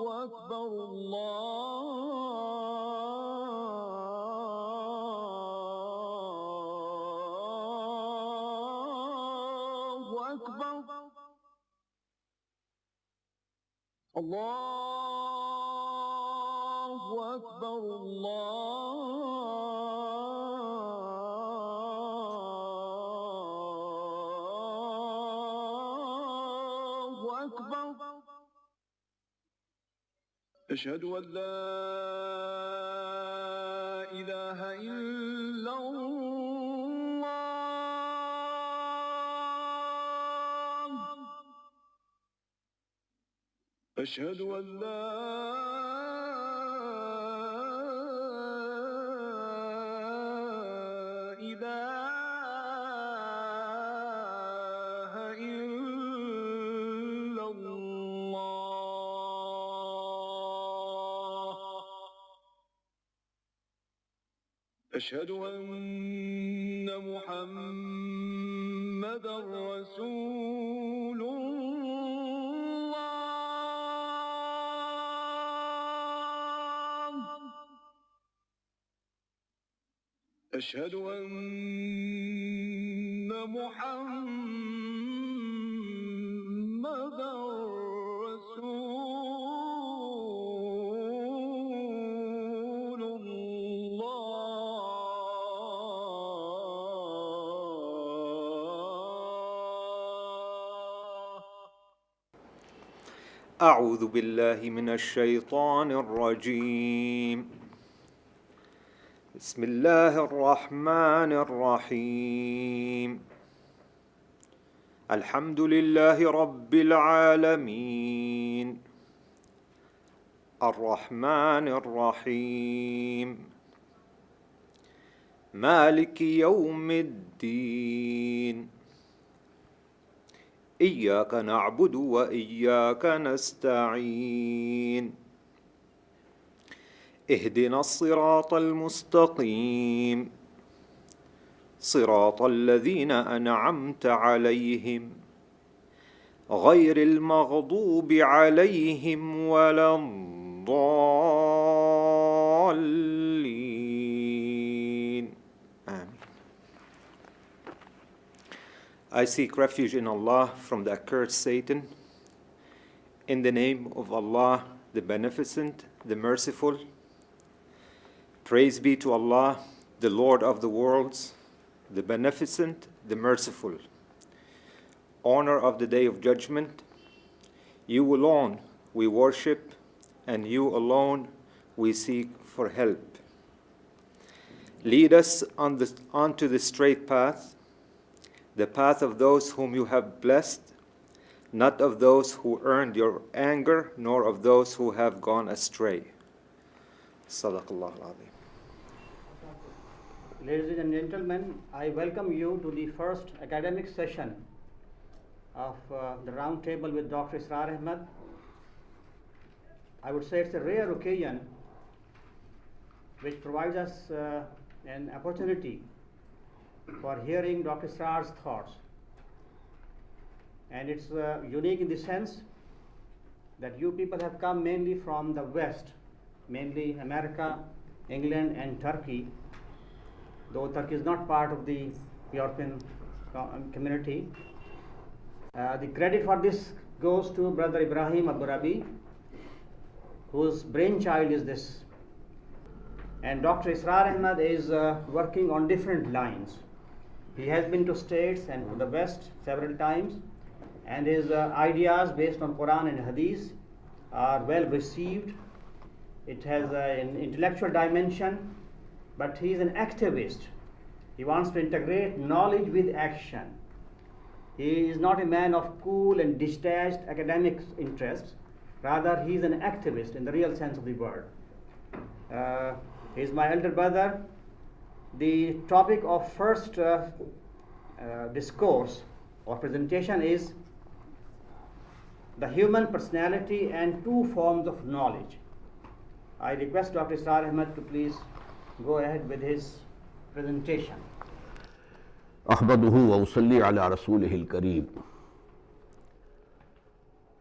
أكبر الله أكبر الله أكبر الله أكبر أشهد أن لا إله إلا الله أشهد أن لا إله إلا الله أشهد أن محمدًا رسول الله أشهد أن محمدًا رسول الله أعوذ بالله من الشيطان الرجيم بسم الله الرحمن الرحيم الحمد لله رب العالمين الرحمن الرحيم مالك يوم الدين إياك نعبد وإياك نستعين اهدنا الصراط المستقيم صراط الذين أنعمت عليهم غير المغضوب عليهم ولا الضالين آمين. I seek refuge in Allah from the accursed Satan. In the name of Allah, the Beneficent, the Merciful. Praise be to Allah, the Lord of the worlds, the Beneficent, the Merciful. Honor of the Day of Judgment. You alone we worship, and you alone we seek for help. Lead us onto the straight path, the path of those whom you have blessed, not of those who earned your anger, nor of those who have gone astray. Sadaqallah al-Azim. Ladies and gentlemen, I welcome you to the first academic session of the round table with Dr. Israr Ahmad. I would say it's a rare occasion which provides us an opportunity for hearing Dr. Israr's thoughts. And it's unique in the sense that you people have come mainly from the West, mainly America, England, and Turkey, though Turkey is not part of the European community. The credit for this goes to Brother Ibraheem of Rabi, whose brainchild is this. And Dr. Israr Ahmad is working on different lines. He has been to States and to the West several times, and his ideas based on Quran and Hadith are well received. It has an intellectual dimension, but he is an activist. He wants to integrate knowledge with action. He is not a man of cool and detached academic interests. Rather, he is an activist in the real sense of the word. He is my elder brother. The topic of first discourse or presentation is the human personality and two forms of knowledge. I request Dr. Israr Ahmad to please go ahead with his presentation. أحمده وأصلي على رسوله الكريم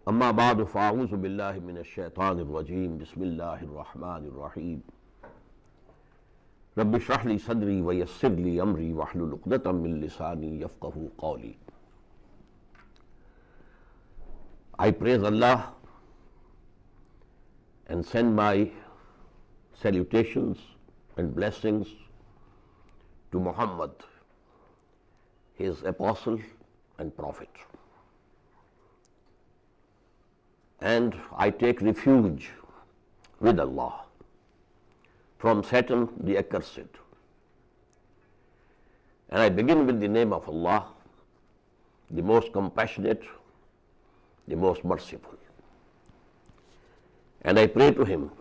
أما بعد فأعوذ بالله من الشيطان الرجيم بسم الله الرحمن الرحيم رب اشرح لي صدري ويسر لي أمري واحلل عقدة من لساني يفقهوا قولي. I praise Allah and send my salutations and blessings to Muhammad, his apostle and prophet. And I take refuge with Allah from Satan the accursed. And I begin with the name of Allah, the most compassionate, the most merciful. And I pray to Him,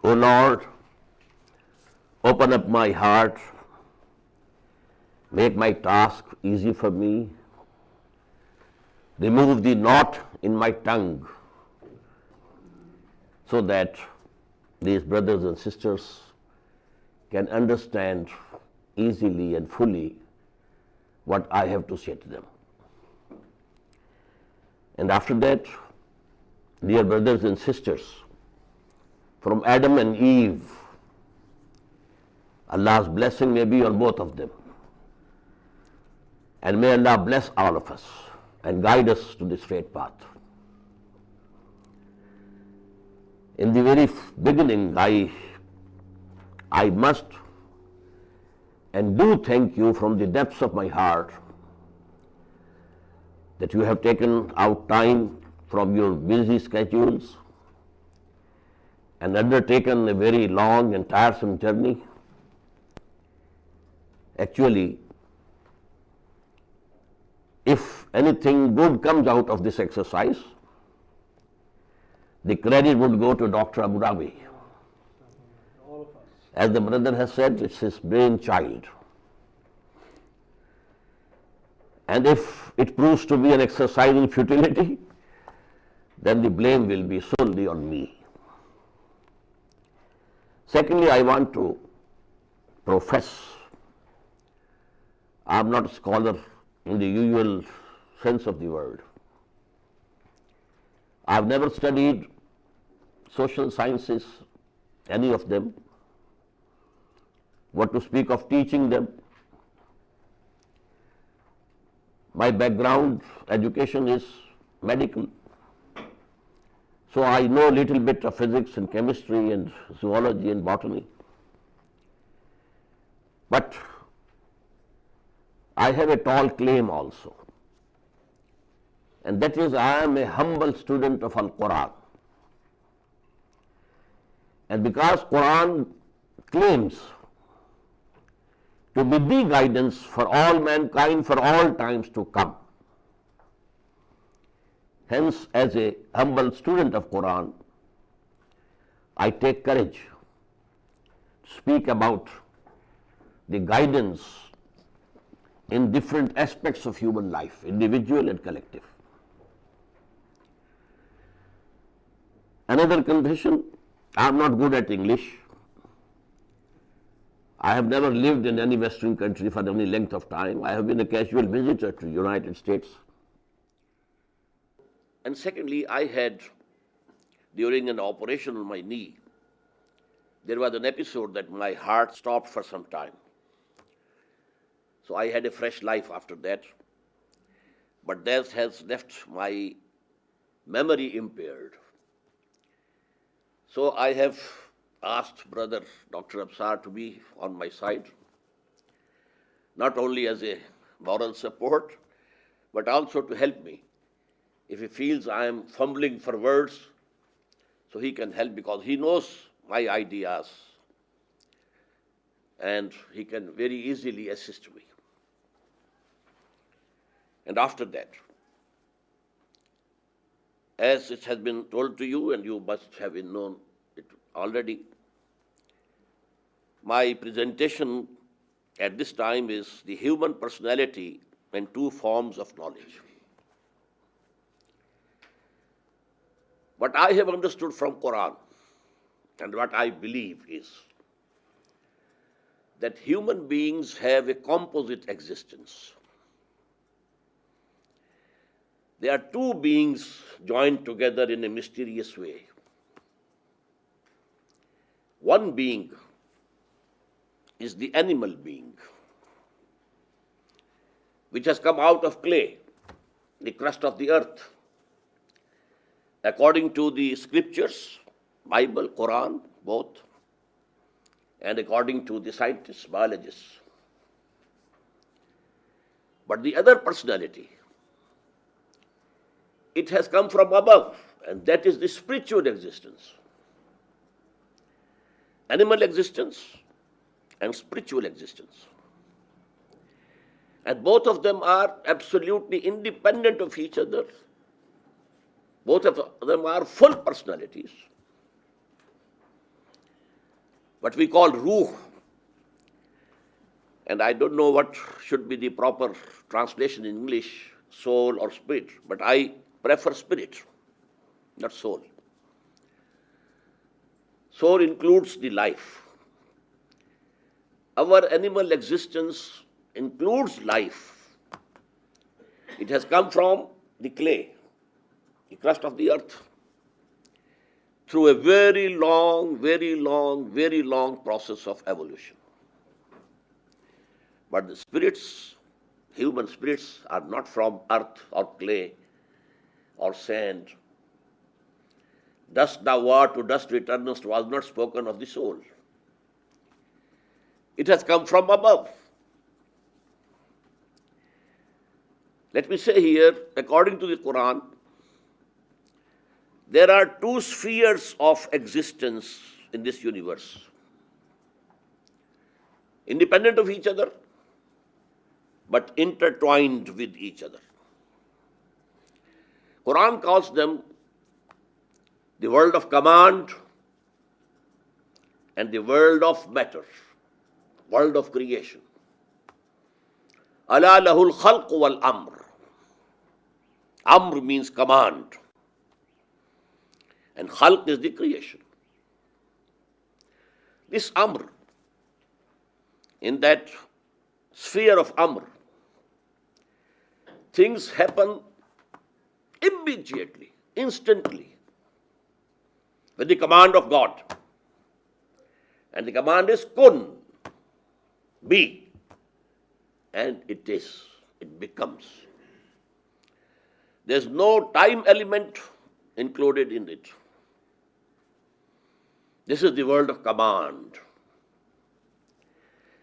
O Lord, open up my heart, make my task easy for me, remove the knot in my tongue, so that these brothers and sisters can understand easily and fully what I have to say to them. And after that, dear brothers and sisters, from Adam and Eve, Allah's blessing may be on both of them. And may Allah bless all of us and guide us to the straight path. In the very beginning, I must and do thank you from the depths of my heart that you have taken out time from your busy schedules and undertaken a very long and tiresome journey. Actually, if anything good comes out of this exercise, the credit would go to Dr. Rabi. As the brother has said, it's his brainchild. And if it proves to be an exercise in futility, then the blame will be solely on me. Secondly, I want to profess I am not a scholar in the usual sense of the word. I have never studied social sciences, any of them. What to speak of teaching them? My background education is medical. So I know a little bit of physics and chemistry and zoology and botany. But I have a tall claim also. And that is, I am a humble student of Al-Quran. And because Quran claims to be the guidance for all mankind for all times to come, hence, as a humble student of Quran, I take courage to speak about the guidance in different aspects of human life, individual and collective. Another confession, I am not good at English. I have never lived in any Western country for any length of time. I have been a casual visitor to the United States. And secondly, I had, during an operation on my knee, there was an episode that my heart stopped for some time. So I had a fresh life after that. But that has left my memory impaired. So I have asked brother Dr. Israr to be on my side, not only as a moral support, but also to help me. If he feels I am fumbling for words, so he can help because he knows my ideas and he can very easily assist me. And after that, as it has been told to you, and you must have known it already, my presentation at this time is the human personality and two forms of knowledge. What I have understood from Quran and what I believe is that human beings have a composite existence. They are two beings joined together in a mysterious way. One being is the animal being, which has come out of clay, the crust of the earth. According to the scriptures, Bible, Quran, both, and according to the scientists, biologists. But the other personality, it has come from above, and that is the spiritual existence. Animal existence and spiritual existence. And both of them are absolutely independent of each other. Both of them are full personalities. What we call ruh. And I don't know what should be the proper translation in English, soul or spirit, but I prefer spirit, not soul. Soul includes the life. Our animal existence includes life. It has come from the clay, the crust of the earth, through a very long process of evolution. But the spirits, human spirits, are not from earth or clay or sand. Dust thou art, to dust returnest was not spoken of the soul. It has come from above. Let me say here, according to the Quran, there are two spheres of existence in this universe, independent of each other, but intertwined with each other. Quran calls them the world of command and the world of matter, world of creation. Ala lahul khalq wal amr. Amr means command, and khalq is the creation. This amr, in that sphere of amr, things happen immediately, instantly, with the command of God. And the command is kun, be, and it is, it becomes. There's no time element included in it. This is the world of command.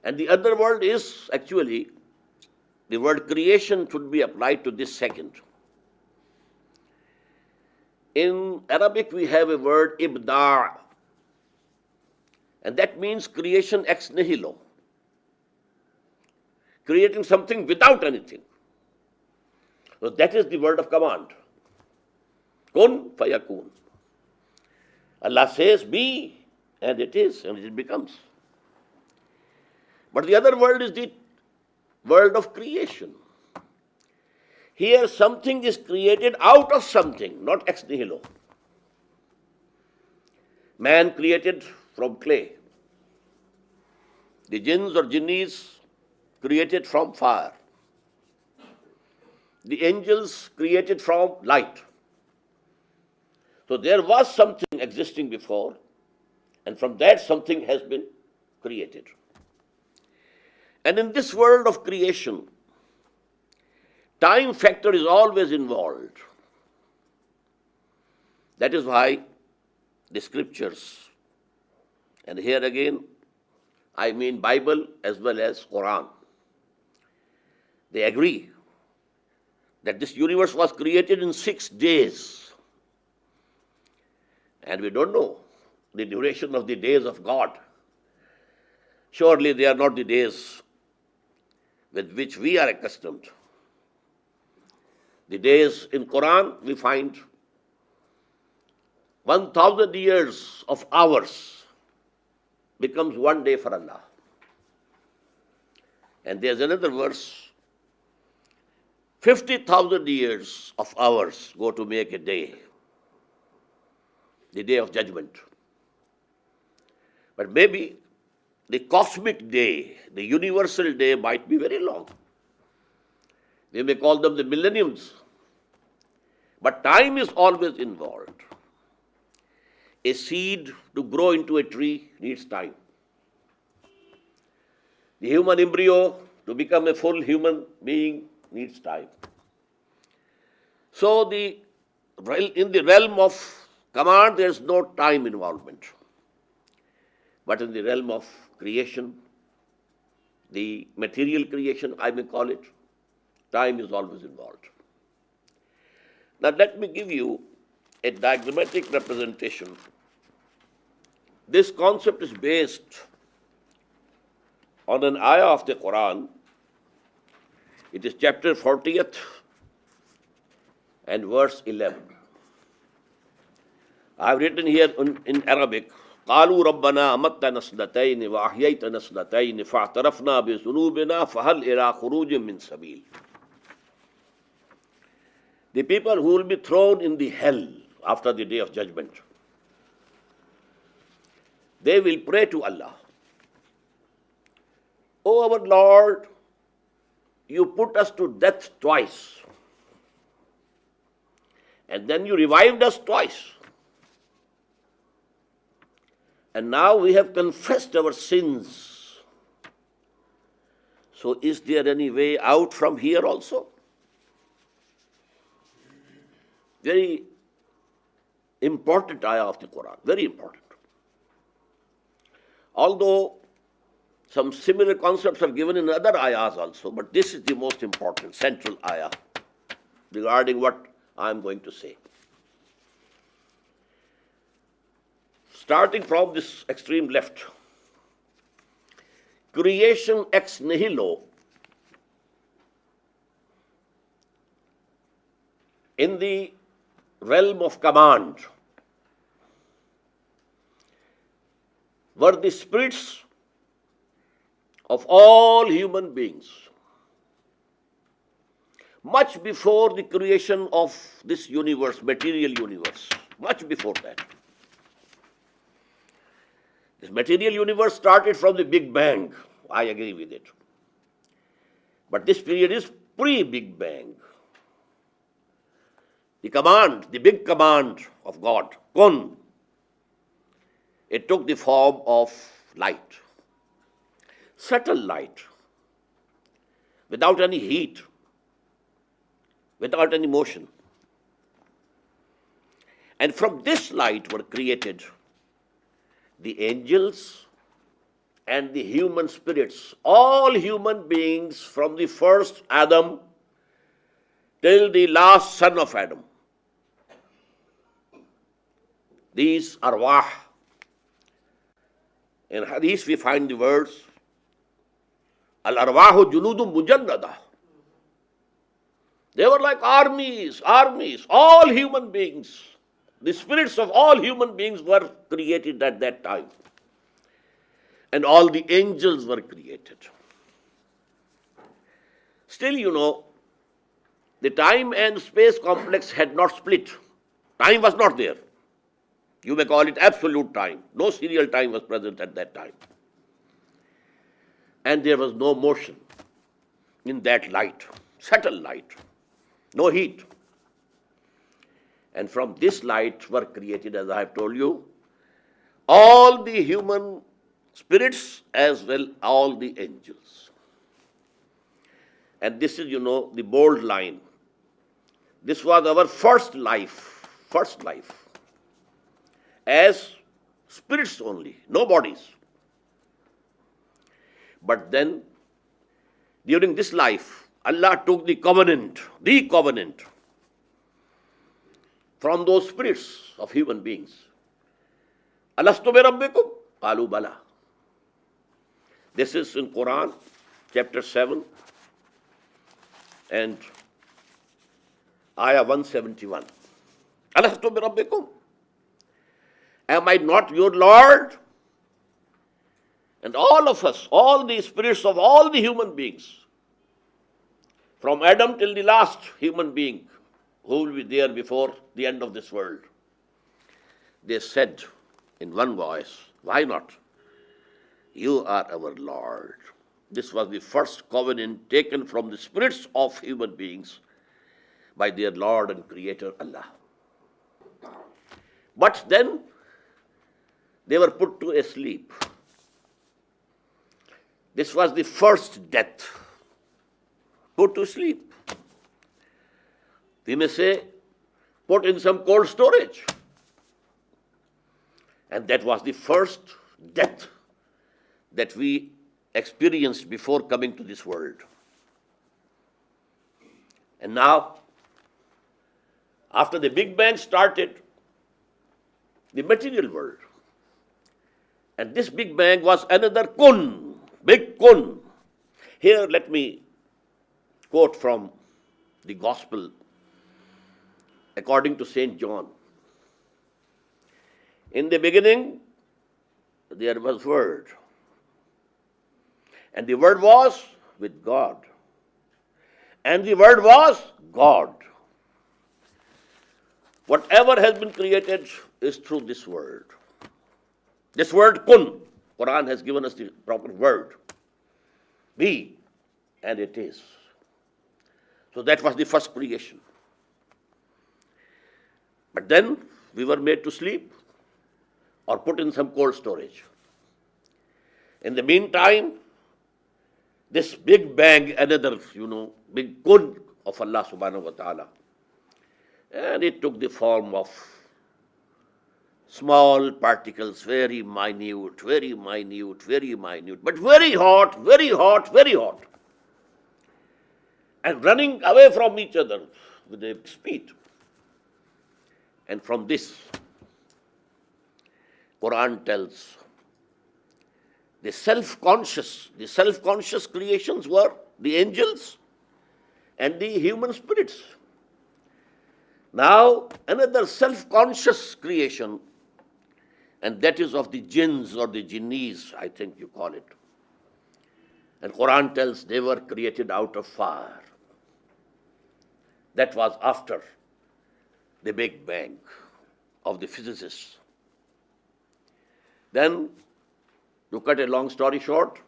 And the other world is actually, the word creation should be applied to this second. In Arabic, we have a word ibda', and that means creation ex nihilo, creating something without anything. So that is the word of command. Kun fayakun. Allah says be, and it is, and it becomes. But the other world is the world of creation. Here something is created out of something, not ex nihilo. Man created from clay. The jinns or jinnis created from fire. The angels created from light. So there was something existing before, and from that something has been created. And in this world of creation, time factor is always involved. That is why the scriptures, and here again, I mean Bible as well as Quran, they agree that this universe was created in 6 days. And we don't know the duration of the days of God. Surely they are not the days with which we are accustomed. The days in Quran, we find 1,000 years of hours becomes 1 day for Allah. And there's another verse, 50,000 years of hours go to make a day, the day of judgment. But maybe the cosmic day, the universal day might be very long. We may call them the millenniums. But time is always involved. A seed to grow into a tree needs time. The human embryo to become a full human being needs time. So in the realm of command, there is no time involvement. But in the realm of creation, the material creation, I may call it, time is always involved. Now let me give you a diagrammatic representation. This concept is based on an ayah of the Quran. It is chapter 40th and verse 11. I have written here in Arabic, قالوا ربنا أمتنا سنتين وأحييتنا سنتين فاعترفنا بذنوبنا فهل إلى خروج من سبيل. The people who will be thrown in the hell after the day of judgment, they will pray to Allah, "O our Lord, you put us to death twice, and then you revived us twice. And now we have confessed our sins. So is there any way out from here also?" Very important ayah of the Quran, very important. Although some similar concepts are given in other ayahs also, but this is the most important, central ayah regarding what I am going to say. Starting from this extreme left, creation ex nihilo, in the realm of command, were the spirits of all human beings, much before the creation of this universe, material universe, much before that. This material universe started from the Big Bang, I agree with it. But this period is pre-Big Bang. The command, the big command of God, kun, it took the form of light, subtle light, without any heat, without any motion. And from this light were created the angels and the human spirits, all human beings from the first Adam till the last son of Adam. These arwah. In hadith we find the words, al-arwahu junudun mujannada. They were like armies, all human beings. The spirits of all human beings were created at that time. And all the angels were created. Still, the time and space complex had not split. Time was not there. You may call it absolute time. No serial time was present at that time. And there was no motion in that light, subtle light, no heat. And from this light were created, as I have told you, all the human spirits as well all the angels. And this is, the bold line. This was our first life, as spirits only, no bodies. But then, during this life, Allah took the covenant from those spirits of human beings. Alastu bi rabbikum? Qalu bala. This is in Quran, chapter 7 and ayah 171. Alastu bi rabbikum? Am I not your Lord? And all of us, all the spirits of all the human beings, from Adam till the last human being who will be there before the end of this world, they said in one voice, why not? You are our Lord. This was the first covenant taken from the spirits of human beings by their Lord and Creator Allah. But then they were put to sleep. This was the first death, put to sleep. We may say, put in some cold storage. And that was the first death that we experienced before coming to this world. And now, after the Big Bang started, the material world. And this Big Bang was another kun, big kun. Here, let me quote from the Gospel according to St. John. In the beginning, there was Word. And the Word was with God. And the Word was God. Whatever has been created is through this word. This word kun, Quran has given us the proper word. Be, and it is. So that was the first creation. But then we were made to sleep or put in some cold storage. In the meantime, this Big Bang, another, big kun of Allah subhanahu wa ta'ala. And it took the form of small particles, very minute, but very hot, very hot, very hot. And running away from each other with a speed. And from this, Quran tells, the self-conscious creations were the angels and the human spirits. Now, another self-conscious creation, and that is of the jinns or the jinnis, I think you call it. And Quran tells they were created out of fire. That was after the Big Bang of the physicists. Then, to cut a long story short,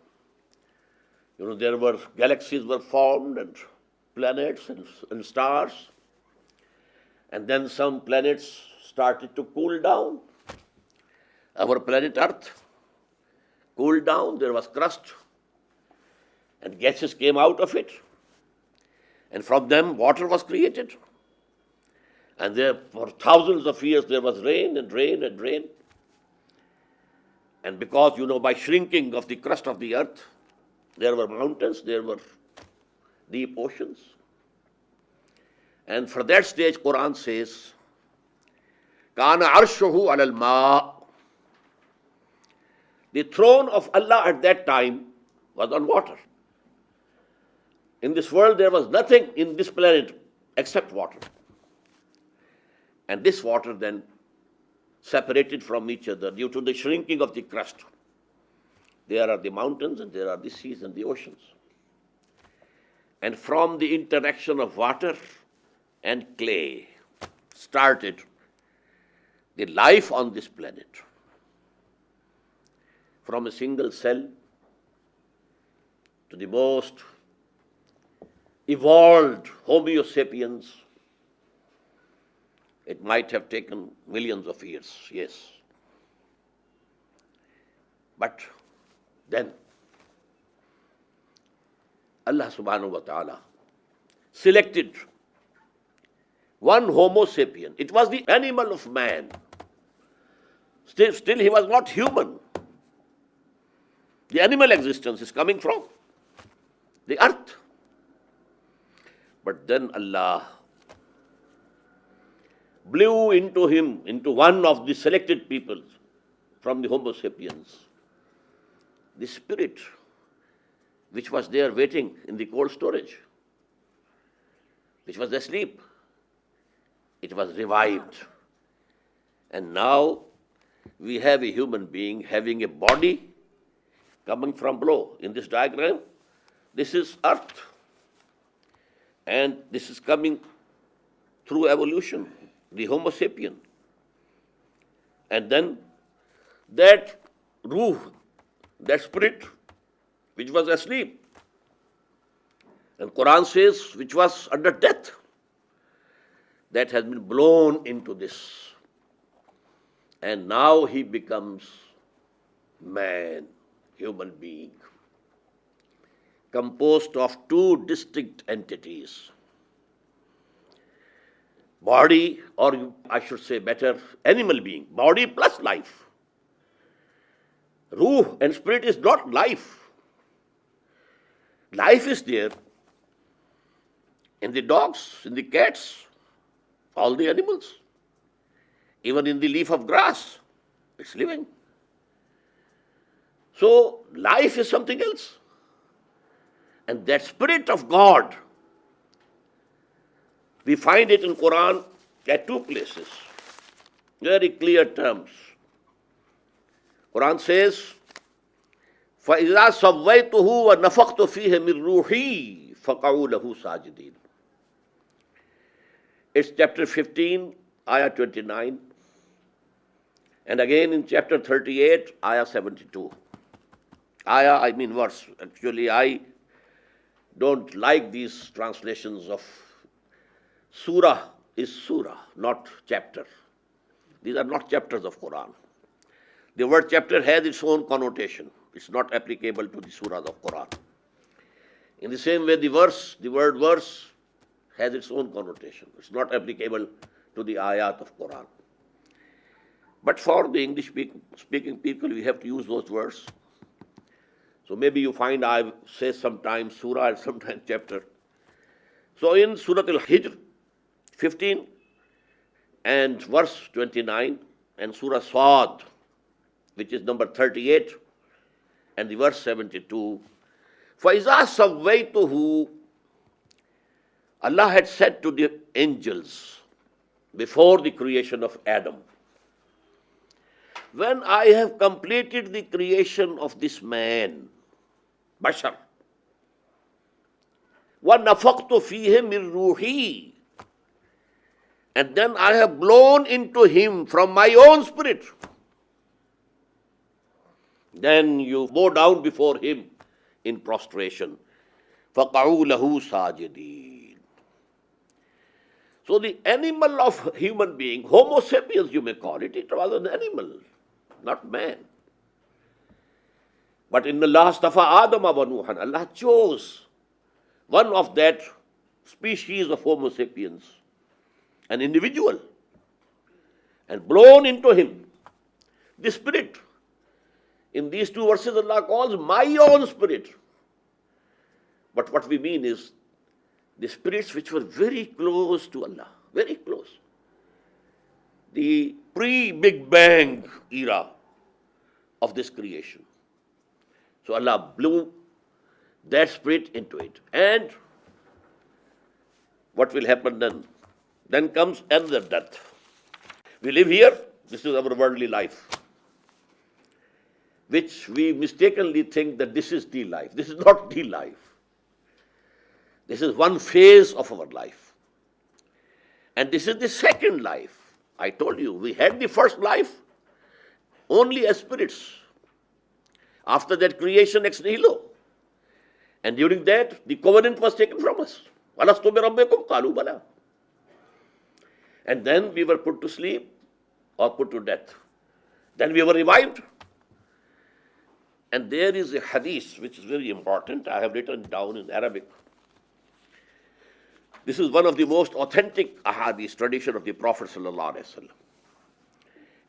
there were galaxies were formed and planets and stars. And then some planets started to cool down. Our planet Earth cooled down, there was crust, and gases came out of it. And from them, water was created. And there, for thousands of years, there was rain and rain and rain. And because, by shrinking of the crust of the earth, there were mountains, there were deep oceans. And for that stage, Quran says, Kana arshuhu alal ma. The throne of Allah at that time was on water. In this world, there was nothing in this planet except water. And this water then separated from each other due to the shrinking of the crust. There are the mountains and there are the seas and the oceans. And from the interaction of water and clay started the life on this planet. From a single cell to the most evolved Homo sapiens, it might have taken millions of years, yes. But then Allah subhanahu wa ta'ala selected one Homo sapien. It was the animal of man. Still he was not human. The animal existence is coming from the earth. But then Allah blew into him, into one of the selected people from the Homo sapiens, the spirit which was there waiting in the cold storage, which was asleep. It was revived. And now we have a human being having a body coming from below. In this diagram, this is earth. And this is coming through evolution, the Homo sapien. And then that ruh, that spirit, which was asleep, and Quran says, which was under death, that has been blown into this. And now he becomes man, human being, composed of two distinct entities. Body, or I should say better, animal being, body plus life. Ruh and spirit is not life. Life is there in the dogs, in the cats, all the animals. Even in the leaf of grass, it's living. So life is something else. And that spirit of God, we find it in Quran at two places, very clear terms. Quran says, فَإِذَا سَوَّيْتُهُ وَنَفَخْتُ فِيهِ مِنْ رُوحِي فَقَعُوا لَهُ سَاجِدِينَ. It's chapter 15, ayah 29. And again in chapter 38, ayah 72. Ayah, I mean verse. Actually, I don't like these translations of surah is surah, not chapter. These are not chapters of Quran. The word chapter has its own connotation. It's not applicable to the surahs of Quran. In the same way, the word verse has its own connotation. It's not applicable to the ayat of Quran. But for the English speaking people, we have to use those words. So maybe you find I say sometimes surah and sometimes chapter. So in Surah Al-Hijr 15 and verse 29 and Surah Sad, which is number 38 and the verse 72, فَإِذَا سَوَّيْتُهُ, Allah had said to the angels before the creation of Adam, when I have completed the creation of this man, Bashar, وَنَفَقْتُ فِيهِ مِنْ رُوحِي, and then I have blown into him from my own spirit, then you bow down before him in prostration. فَقَعُوا لَهُ سَاجِدِينَ. So the animal of human being, Homo sapiens you may call it, it was an animal, not man. But in Allah astafa Adam wa Nuhan, Allah chose one of that species of Homo sapiens, an individual, and blown into him the spirit. In these two verses, Allah calls my own spirit. But what we mean is the spirits which were very close to Allah, very close. The pre-Big Bang era of this creation. So Allah blew that spirit into it. And what will happen then? Then comes another death. We live here, this is our worldly life, which we mistakenly think that this is the life. This is not the life. This is one phase of our life. And this is the second life. I told you, we had the first life only as spirits. After that, creation ex nihilo. And during that, the covenant was taken from us. وَلَسْتُ بِرَبِّكُمْ قَالُوا بَلَى. And then we were put to sleep or put to death. Then we were revived. And there is a hadith which is very important. I have written down in Arabic. This is one of the most authentic ahadith tradition of the Prophet sallallahu alaihi wasallam.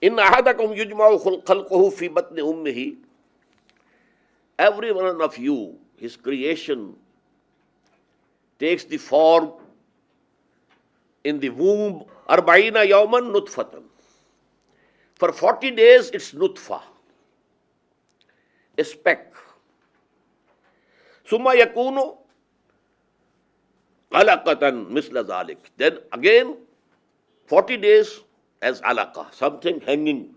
In ahadakum yujma'u khalquhu fi batni ummihi. Every one of you, his creation takes the form in the womb. Arba'ina yawman nutfatan. For 40 days it's nutfa, a speck. Summa yakunu alaqatan misla zalik. Then again 40 days as alaqa, something hanging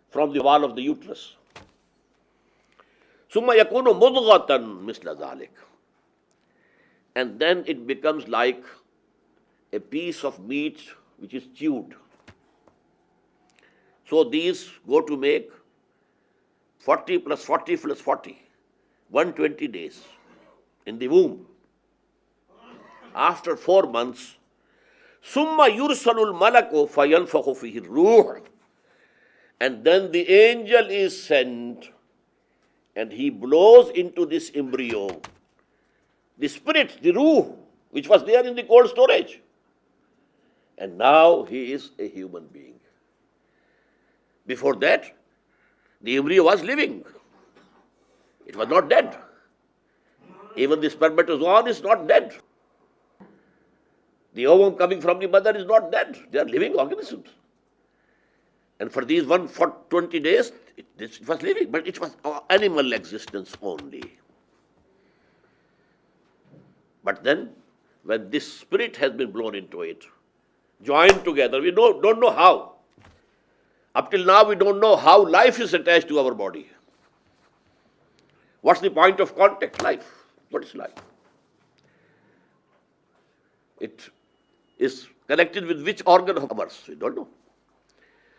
from the wall of the uterus. Summa yakunu mudghatan misla zalik. And then it becomes like a piece of meat which is chewed. So these go to make 40 plus 40 plus 40, 120 days in the womb. After 4 months, Summa yursalul malaku fayanfakhu fihi ruh. And then the angel is sent and he blows into this embryo the spirit, the ruh, which was there in the cold storage. And now he is a human being. Before that, the embryo was living. It was not dead. Even the spermatozoon is not dead. The ovum coming from the mother is not dead. They are living organisms. And for these 20 days, it was living, but it was animal existence only. But then, when this spirit has been blown into it, joined together, we don't know how. Up till now, we don't know how life is attached to our body. What's the point of contact? Life. What is life? It is connected with which organ of ours? We don't know.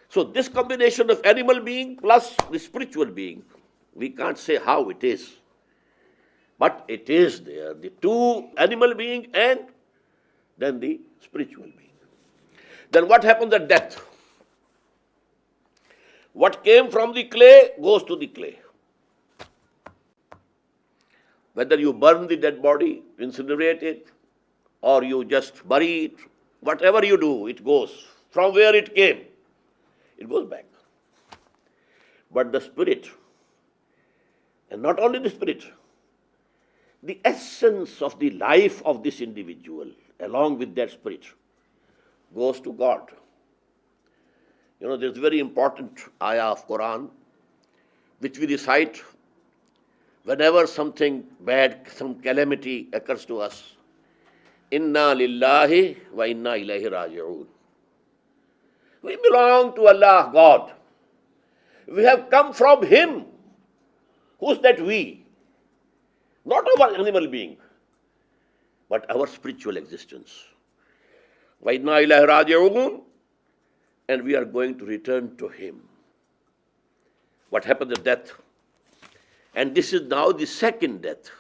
So this combination of animal being plus the spiritual being, we can't say how it is. But it is there, the two animal being and then the spiritual being. Then what happens at death? What came from the clay goes to the clay. Whether you burn the dead body, incinerate it, or you just bury it, whatever you do, it goes. From where it came, it goes back. But the spirit, and not only the spirit, the essence of the life of this individual, along with that spirit, goes to God. You know, there's a very important ayah of Quran, which we recite whenever something bad, some calamity occurs to us. Inna lillahi wa inna ilayhi raji'un. We belong to Allah, God. We have come from Him. Who's that we? Not our animal being, but our spiritual existence. Wa inna ilayhi raji'un. And we are going to return to Him. What happened at death? And this is now the second death.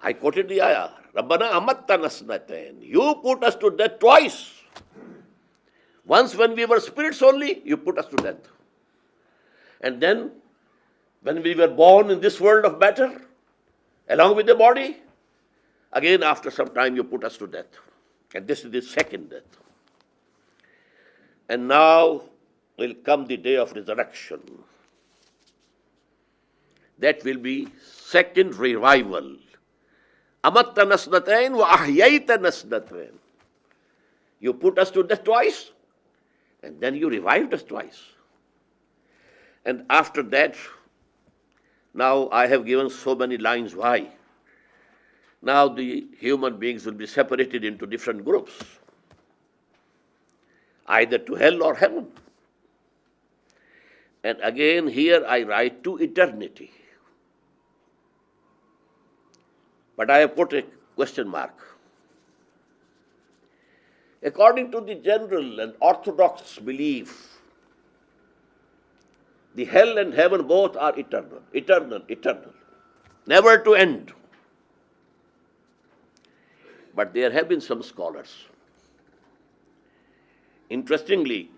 I quoted the ayah. Rabbana amattana snatayn. You put us to death twice. Once when we were spirits only, you put us to death. And then when we were born in this world of matter, along with the body, again after some time you put us to death. And this is the second death. And now will come the day of resurrection. That will be second revival. Amatta nasnatain wa ahyaita nasnatain. You put us to death twice, and then you revived us twice. And after that, now I have given so many lines why. Now the human beings will be separated into different groups, either to hell or heaven. And again here I write to eternity. But I have put a question mark. According to the general and orthodox belief, the hell and heaven both are eternal, eternal, eternal, never to end. But there have been some scholars. Interestingly,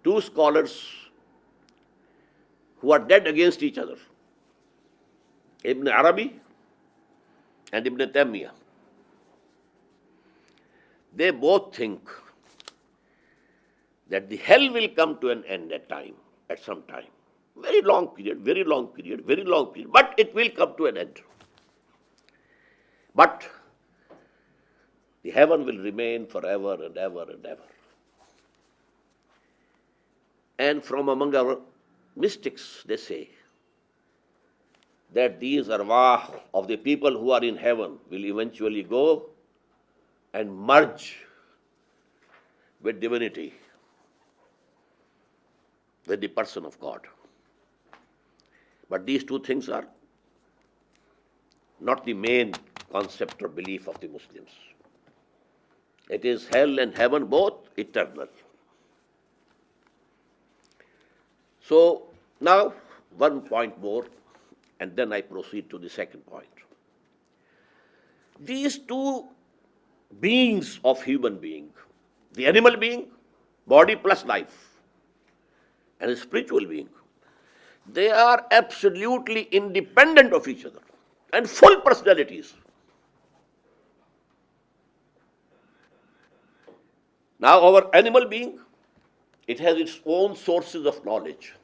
two scholars who are dead against each other, Ibn Arabi and Ibn Taymiyyah, they both think that the hell will come to an end at some time. Very long period, very long period, very long period, but it will come to an end. But the heaven will remain forever and ever and ever. And from among our mystics, they say that these arwah of the people who are in heaven will eventually go and merge with divinity, with the person of God. But these two things are not the main concept or belief of the Muslims. It is hell and heaven both eternal. So now one point more, and then I proceed to the second point. These two beings of human being. The animal being, body plus life, and a spiritual being. They are absolutely independent of each other and full personalities. Now our animal being, it has its own sources of knowledge.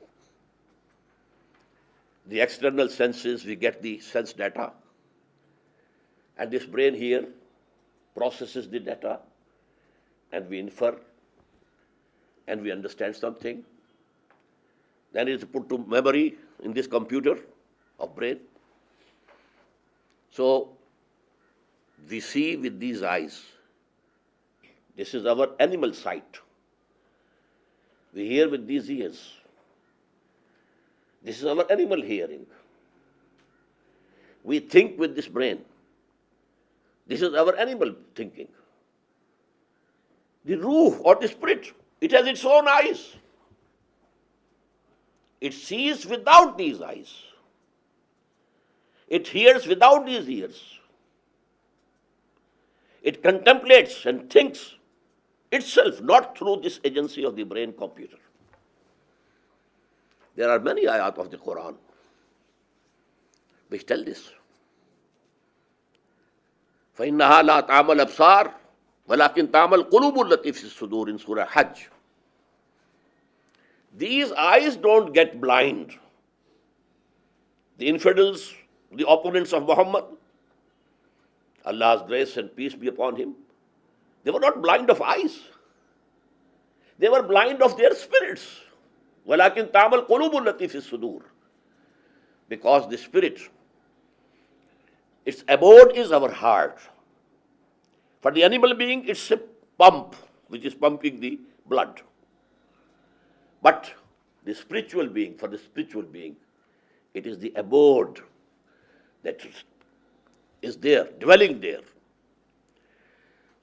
The external senses, we get the sense data, and this brain here processes the data, and we infer, and we understand something. Then it is put to memory in this computer of brain. So we see with these eyes. This is our animal sight. We hear with these ears. This is our animal hearing. We think with this brain. This is our animal thinking. The ruh or the spirit, it has its own eyes. It sees without these eyes. It hears without these ears. It contemplates and thinks itself, not through this agency of the brain computer. There are many ayat of the Quran which tell this. فَإِنَّهَا لَا تَعْمَلْ أَبْصَارُ وَلَكِنْ تَعْمَلْ قُلُوبُ الَّتِي فِي الصُّدُورِ in Surah Hajj. These eyes don't get blind. The infidels, the opponents of Muhammad, Allah's grace and peace be upon him, they were not blind of eyes. They were blind of their spirits. وَلَكِنْ تَعْمَلْ قُلُوبُ الَّتِي فِي الصُّدُورِ. Because the spirit, its abode is our heart. For the animal being, it's a pump which is pumping the blood. But the spiritual being, for the spiritual being, it is the abode that is there, dwelling there.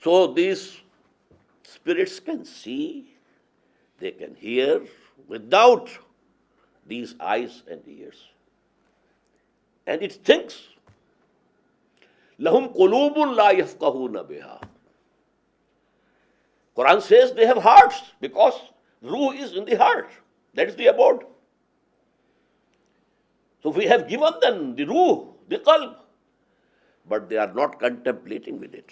So these spirits can see, they can hear without these eyes and ears. And it thinks. لَهُمْ قُلُوبٌ لَا يَفْقَهُونَ بِهَا. Quran says they have hearts because ruh is in the heart. That is the abode. So we have given them the ruh, the qalb, but they are not contemplating with it.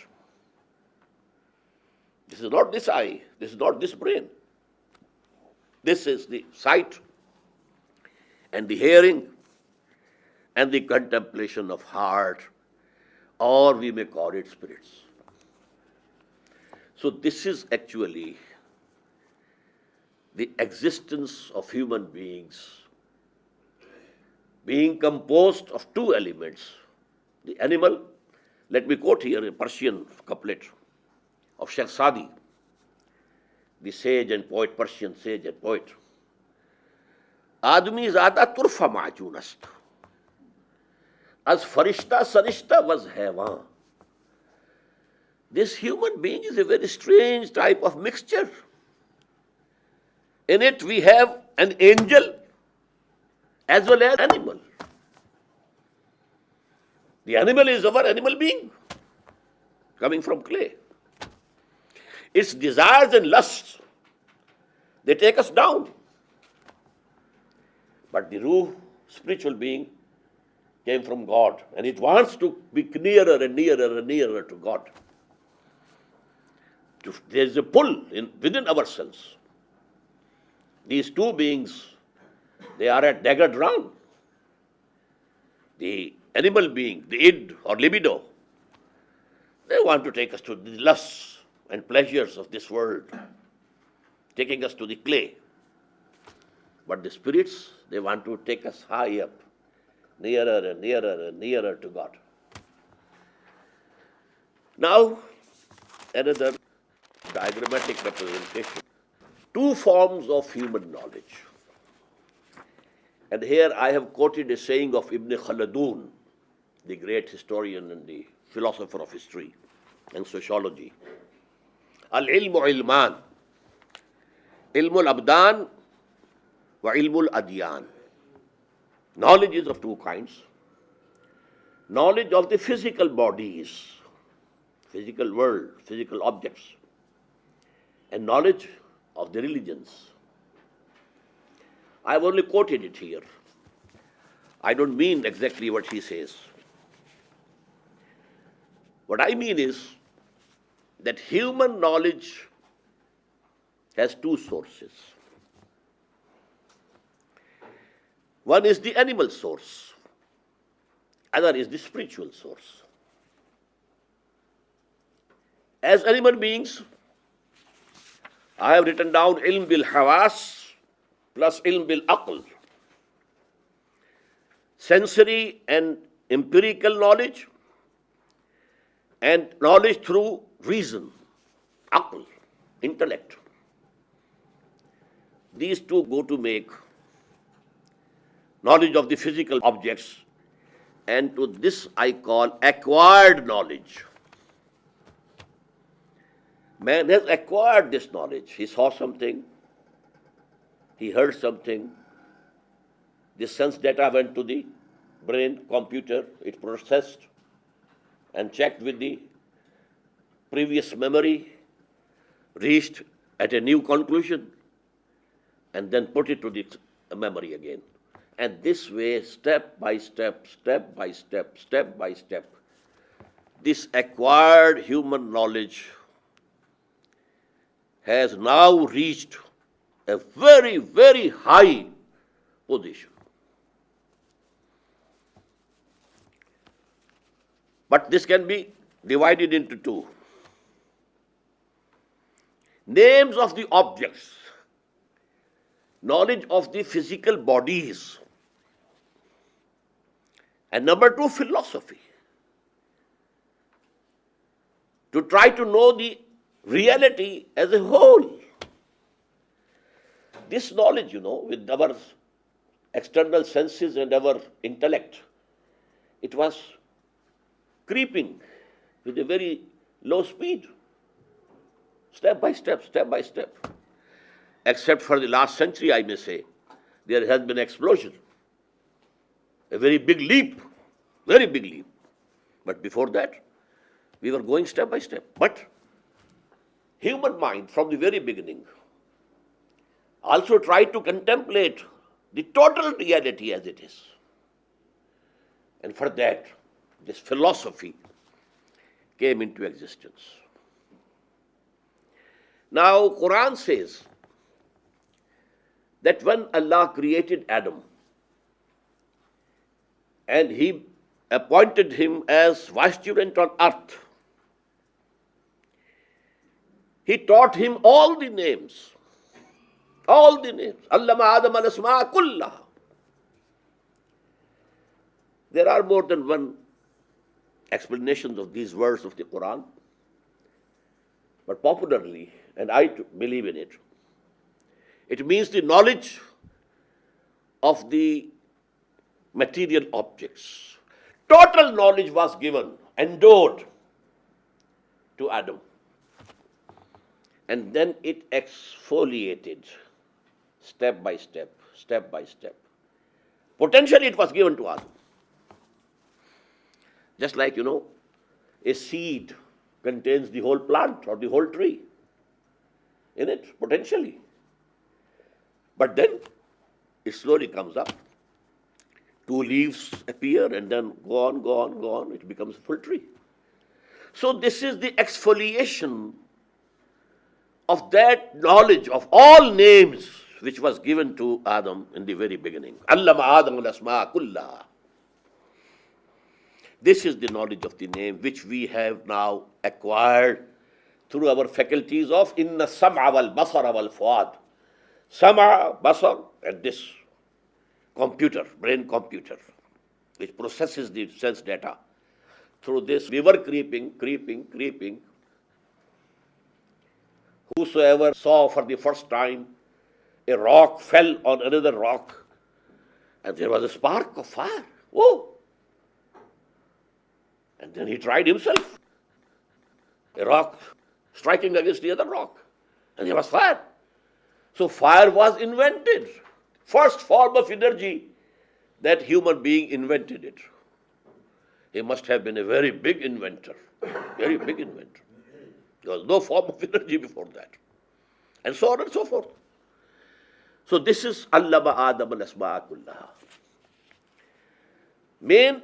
This is not this eye, this is not this brain. This is the sight and the hearing and the contemplation of heart, or we may call it spirits. So this is actually the existence of human beings being composed of two elements. The animal, let me quote here a Persian couplet of Sheikh Sadi, the sage and poet, Persian sage and poet. Admi zada turfa ma'junast, as farishta sarishta was haywan. This human being is a very strange type of mixture. In it we have an angel as well as animal. The animal is our animal being, coming from clay. Its desires and lusts, they take us down. But the ruh, spiritual being, came from God, and it wants to be nearer and nearer and nearer to God. There is a pull within ourselves. These two beings, they are at dagger drawn. The animal being, the id or libido, they want to take us to the lusts and pleasures of this world, taking us to the clay. But the spirits, they want to take us high up, nearer and nearer and nearer to God. Now, another diagrammatic representation. Two forms of human knowledge. And here I have quoted a saying of Ibn Khaldun, the great historian and the philosopher of history and sociology. Al-ilmu ilman, ilmul abdan wa ilmul adyan. Knowledge is of two kinds. Knowledge of the physical bodies, physical world, physical objects, and knowledge of the religions. I've only quoted it here. I don't mean exactly what he says. What I mean is that human knowledge has two sources. One is the animal source, other is the spiritual source. As animal beings, I have written down ilm bil hawas plus ilm bil aql. Sensory and empirical knowledge and knowledge through reason, aql, intellect. These two go to make knowledge of the physical objects, and to this I call acquired knowledge. Man has acquired this knowledge. He saw something, he heard something, this sense data went to the brain, computer, it processed and checked with the previous memory, reached at a new conclusion, and then put it to the memory again. And this way, step by step, step by step, step by step, this acquired human knowledge has now reached a very, very high position. But this can be divided into two. Names of the objects, knowledge of the physical bodies, and number two, philosophy. To try to know the reality as a whole. This knowledge, with our external senses and our intellect, it was creeping with a very low speed, step by step, step by step. Except for the last century, I may say, there has been an explosion, a very big leap, very big leap. But before that, we were going step by step. But human mind, from the very beginning, also tried to contemplate the total reality as it is. And for that, this philosophy came into existence. Now, Quran says that when Allah created Adam and He appointed him as vicegerent on earth, He taught him all the names. All the names. Allama Adam al-asma kullaha. There are more than one explanations of these words of the Quran. But popularly, and I believe in it, it means the knowledge of the material objects. Total knowledge was given, endowed to Adam. And then it exfoliated step by step, step by step. Potentially it was given to Adam. Just like, a seed contains the whole plant or the whole tree in it, potentially. But then it slowly comes up. 2 leaves appear and then go on, go on, go on. It becomes a full tree. So this is the exfoliation of that knowledge of all names which was given to Adam in the very beginning. Allama Adam al-asma kullaha. This is the knowledge of the name which we have now acquired through our faculties of inna sam'a wal basara wal fuad. Sam'a, basar, and this computer, brain computer, which processes the sense data. Through this we were creeping. Whosoever saw for the first time a rock fell on another rock and there was a spark of fire. Whoa! And then he tried himself. A rock striking against the other rock. And there was fire. So fire was invented. First form of energy that human being invented it. He must have been a very big inventor, very big inventor. There was no form of energy before that. And so on and so forth. So this is Allama Adam al-Asma'a kullaha. Main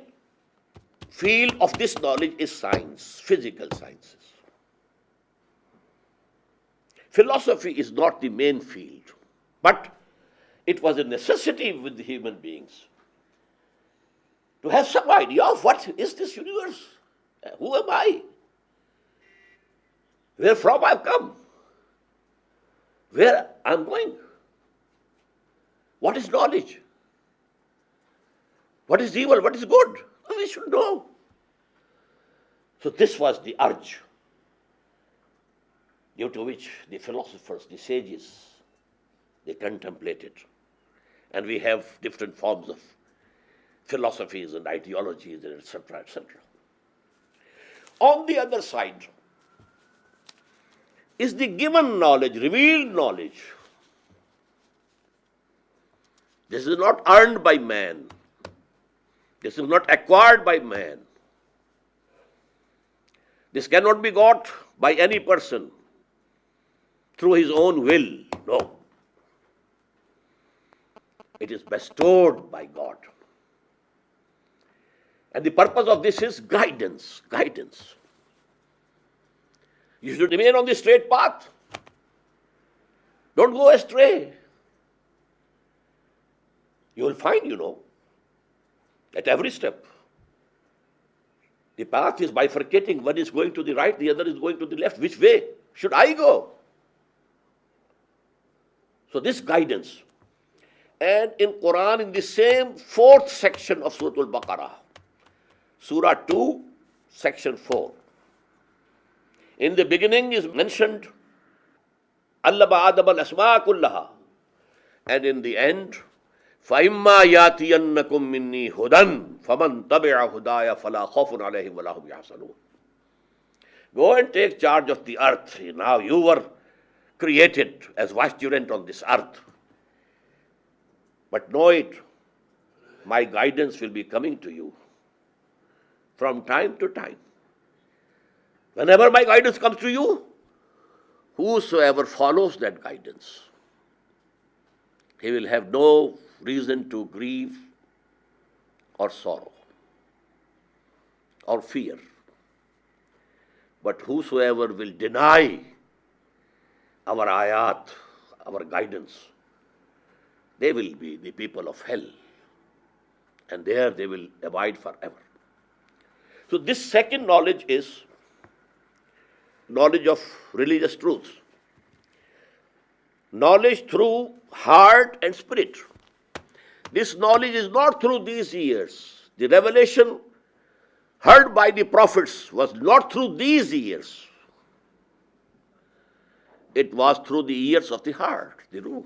field of this knowledge is science, physical sciences. Philosophy is not the main field, but it was a necessity with the human beings to have some idea of what is this universe. Who am I? Where from I've come? Where I'm going? What is knowledge? What is evil? What is good? We should know. So this was the urge due to which the philosophers, the sages, they contemplated. And we have different forms of philosophies and ideologies, etc., etc. On the other side is the given knowledge, revealed knowledge. This is not earned by man. This is not acquired by man. This cannot be got by any person through his own will. No. It is bestowed by God. And the purpose of this is guidance. Guidance. You should remain on the straight path. Don't go astray. You will find, at every step, the path is bifurcating. One is going to the right, the other is going to the left. Which way should I go? So this guidance. And in Quran, in the same 4th section of Surah Al-Baqarah, Surah 2, section 4. In the beginning is mentioned, Allama Adam al-Asma'a kullaha. And in the end, فَإِمَّا يَاتِيَنَّكُم مِّنِّي هُدًى فَمَن تَبِعَ هُدَايَ فَلَا خَوْفٌ عَلَيْهِمْ وَلَا هُمْ يَحْزَنُونَ. Go and take charge of the earth. Now you were created as vicegerent on this earth. But know it, my guidance will be coming to you from time to time. Whenever my guidance comes to you, whosoever follows that guidance, he will have no reason to grieve or sorrow or fear. But whosoever will deny our ayat, our guidance, they will be the people of hell. And there they will abide forever. So this second knowledge is knowledge of religious truths. Knowledge through heart and spirit. This knowledge is not through these ears. The revelation heard by the prophets was not through these ears. It was through the ears of the heart, the ruh.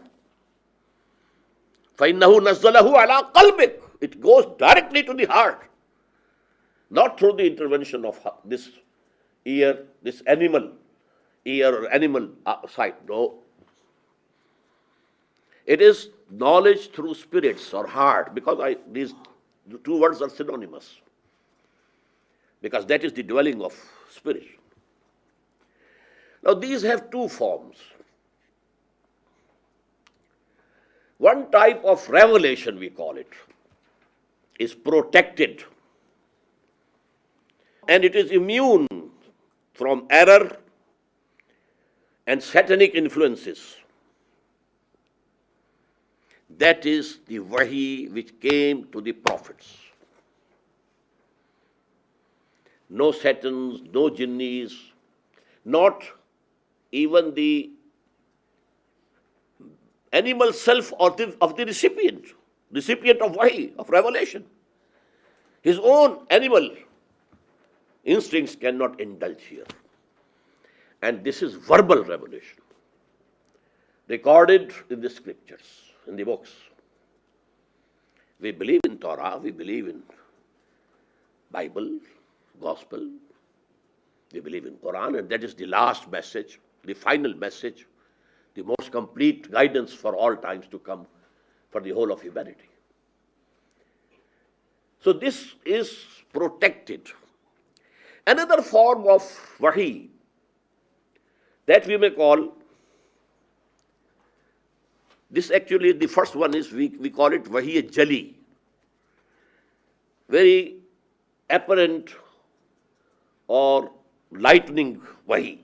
فَإِنَّهُ نَزَّلَهُ عَلَىٰ قَلْبِكَ. It goes directly to the heart, not through the intervention of this ear, this animal ear or animal sight. No. It is knowledge through spirits or heart, because these two words are synonymous. Because that is the dwelling of spirit. Now these have two forms. One type of revelation, we call it, is protected, and it is immune from error and satanic influences. That is the wahi which came to the prophets. No satans, no jinnis, not even the animal self of the recipient of wahi, of revelation. His own animal instincts cannot indulge here. And this is verbal revelation, recorded in the scriptures, in the books. We believe in Torah, we believe in Bible, Gospel, we believe in Quran, and that is the last message, the final message, the most complete guidance for all times to come for the whole of humanity. So this is protected. Another form of wahi that we may call, this actually, the first one is, we call it wahi jali, very apparent or lightning wahi,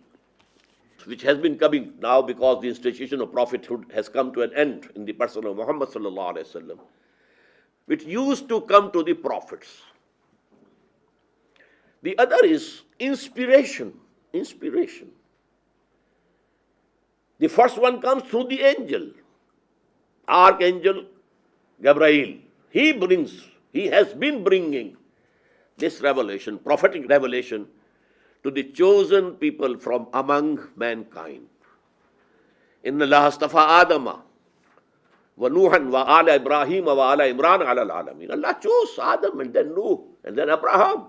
which has been coming now because the institution of prophethood has come to an end in the person of Muhammad sallallahu alaihi wasallam, which used to come to the prophets. The other is inspiration. Inspiration. The first one comes through the angel, Archangel Gabriel. He has been bringing this revelation, prophetic revelation, to the chosen people from among mankind. Inna Allah astafa Adama wa Nuhan wa ala Ibrahim wa ala Imran ala alamin. Allah chose Adam and then Nuh and then Abraham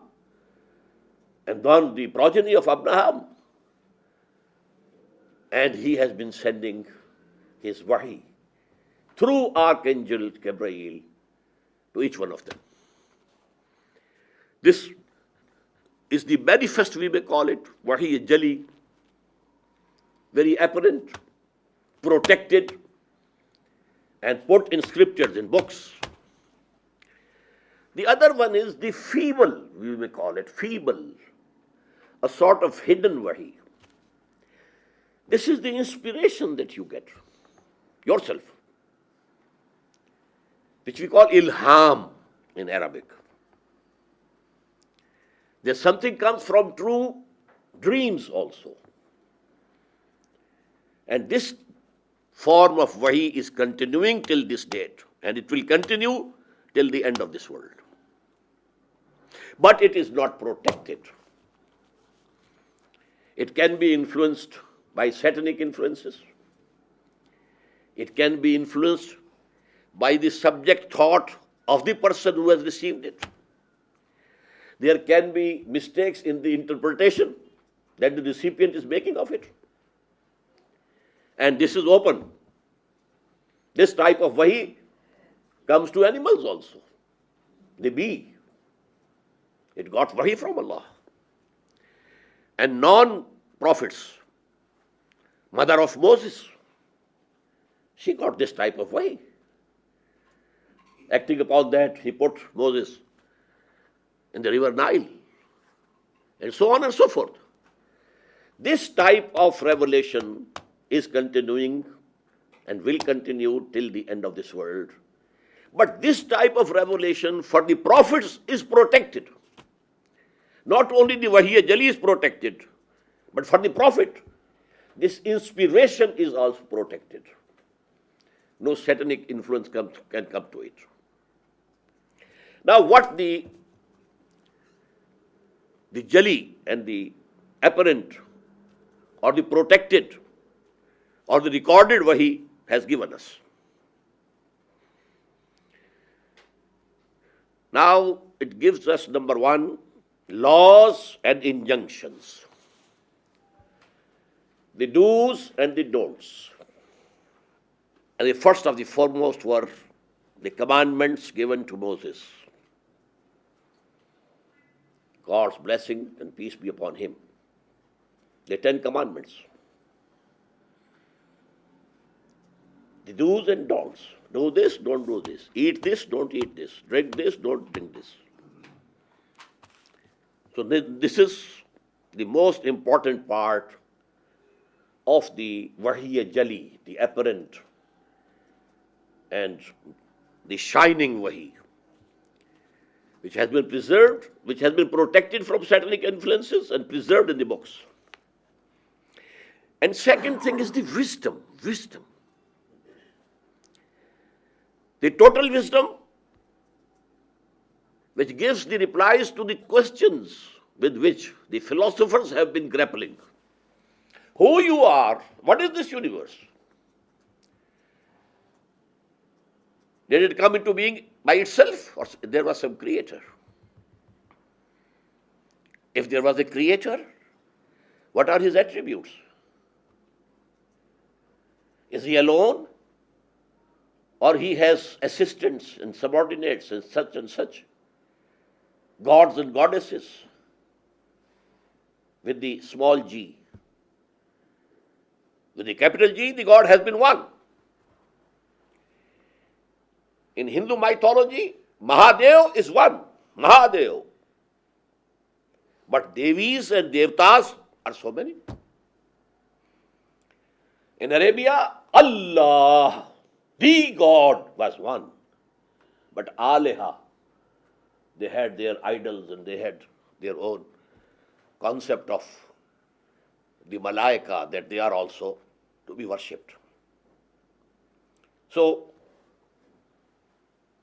and then the progeny of Abraham. And he has been sending his wahi through Archangel Gabriel to each one of them. This is the manifest, we may call it, wahi jali, very apparent, protected, and put in scriptures, in books. The other one is the feeble, we may call it, feeble, a sort of hidden wahi. This is the inspiration that you get yourself, which we call ilham in Arabic. There's something comes from true dreams also. And this form of wahi is continuing till this date, and it will continue till the end of this world. But it is not protected. It can be influenced by satanic influences. It can be influenced by the subject thought of the person who has received it. There can be mistakes in the interpretation that the recipient is making of it. And this is open. This type of wahi comes to animals also. The bee, it got wahi from Allah. And non-prophets, mother of Moses, she got this type of wahi. Acting upon that, he put Moses in the river Nile, and so on and so forth. This type of revelation is continuing and will continue till the end of this world. But this type of revelation for the prophets is protected. Not only the wahi jali is protected, but for the prophet, this inspiration is also protected. No satanic influence can come to it. Now, what the jali and the apparent or the protected or the recorded wahi has given us. Now, it gives us, number one, laws and injunctions, the do's and the don'ts. And the first of the foremost were the commandments given to Moses. God's blessing and peace be upon him. The 10 commandments. The do's and don'ts. Do this, don't do this. Eat this, don't eat this. Drink this, don't drink this. So this is the most important part of the wahi jali, the apparent and the shining wahi, which has been preserved, which has been protected from satanic influences and preserved in the books. And second thing is the wisdom. The total wisdom, which gives the replies to the questions with which the philosophers have been grappling. Who you are, what is this universe? Did it come into being by itself, or there was some creator? If there was a creator, what are his attributes? Is he alone? Or he has assistants and subordinates and such and such? gods and goddesses with the small g. With the capital G, the God has been one. In Hindu mythology, Mahadev is one. Mahadev. But Devis and Devtas are so many. In Arabia, Allah, the God, was one. But Aleha, they had their idols and they had their own concept of the Malaika, that they are also to be worshipped. So,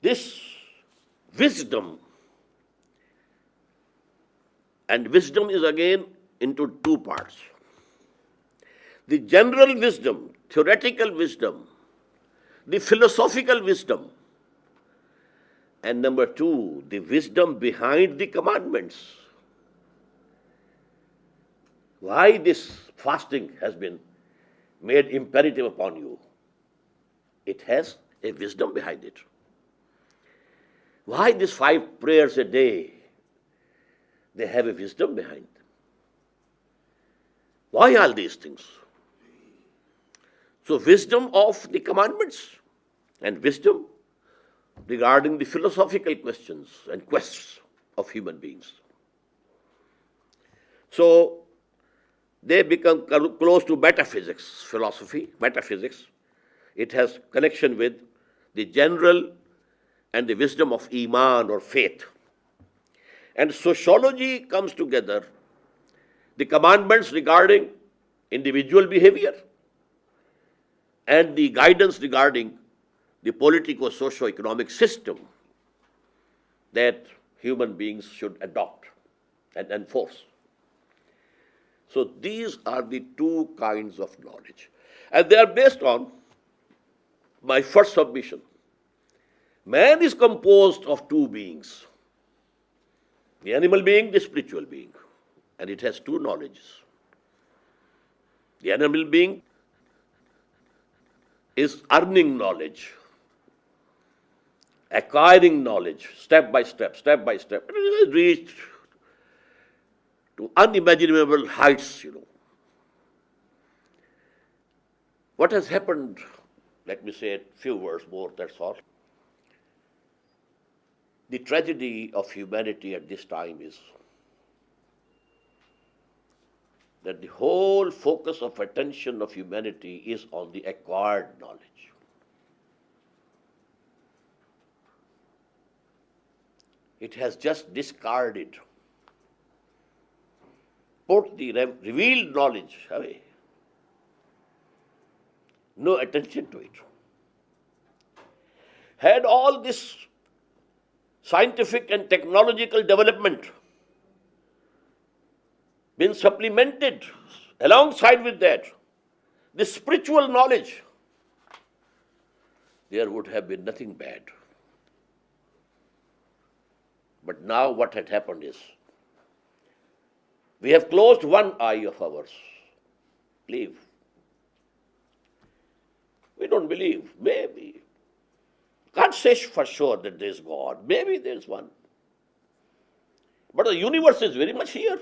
this wisdom, and wisdom is again into two parts. The general wisdom, theoretical wisdom, the philosophical wisdom, and number two, the wisdom behind the commandments. Why this fasting has been made imperative upon you? It has a wisdom behind it. Why these 5 prayers a day? They have a wisdom behind them. Why all these things? So wisdom of the commandments and wisdom regarding the philosophical questions and quests of human beings. So they become close to metaphysics, philosophy, metaphysics. It has connection with the general and the wisdom of Iman or faith. And sociology comes together, the commandments regarding individual behavior and the guidance regarding the politico-socio-economic system that human beings should adopt and enforce. So these are the 2 kinds of knowledge. And they are based on my first submission. Man is composed of 2 beings. The animal being, the spiritual being. And it has 2 knowledges. The animal being is earning knowledge, acquiring knowledge, step by step, step by step. And it has reached to unimaginable heights, What has happened, let me say a few words more, that's all. The tragedy of humanity at this time is that the whole focus of attention of humanity is on the acquired knowledge. It has just discarded, put the revealed knowledge away. No attention to it. Had all this scientific and technological development been supplemented alongside with that, the spiritual knowledge, there would have been nothing bad. But now what had happened is, we have closed one eye of ours. Believe. We don't believe. Maybe. Can't say for sure that there is God. Maybe there is one. But the universe is very much here.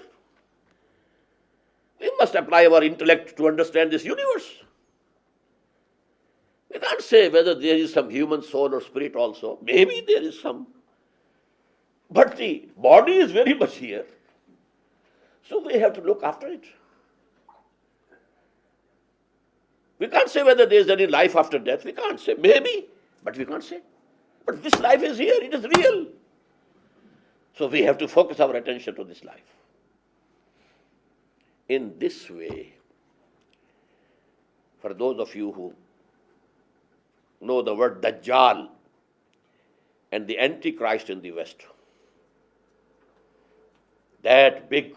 We must apply our intellect to understand this universe. We can't say whether there is some human soul or spirit also. Maybe there is some. But the body is very much here. So we have to look after it. We can't say whether there is any life after death. We can't say. Maybe, but we can't say. But this life is here. It is real. So we have to focus our attention to this life. In this way, for those of you who know the word Dajjal and the Antichrist in the West, that big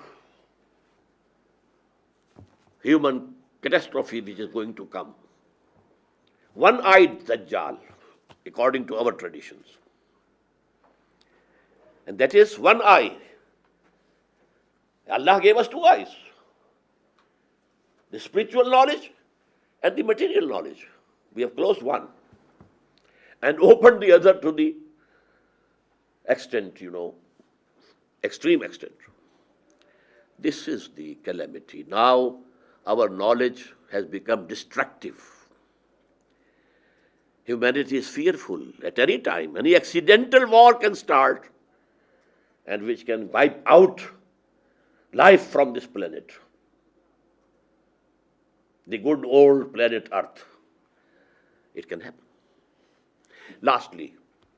human catastrophe which is going to come. One-eyed Dajjal, according to our traditions. And that is one eye. Allah gave us 2 eyes. The spiritual knowledge and the material knowledge. We have closed one and opened the other to the extent, extreme extent. This is the calamity. Now our knowledge has become destructive. Humanity is fearful at any time. Any accidental war can start and which can wipe out life from this planet. The good old planet Earth. It can happen. Lastly,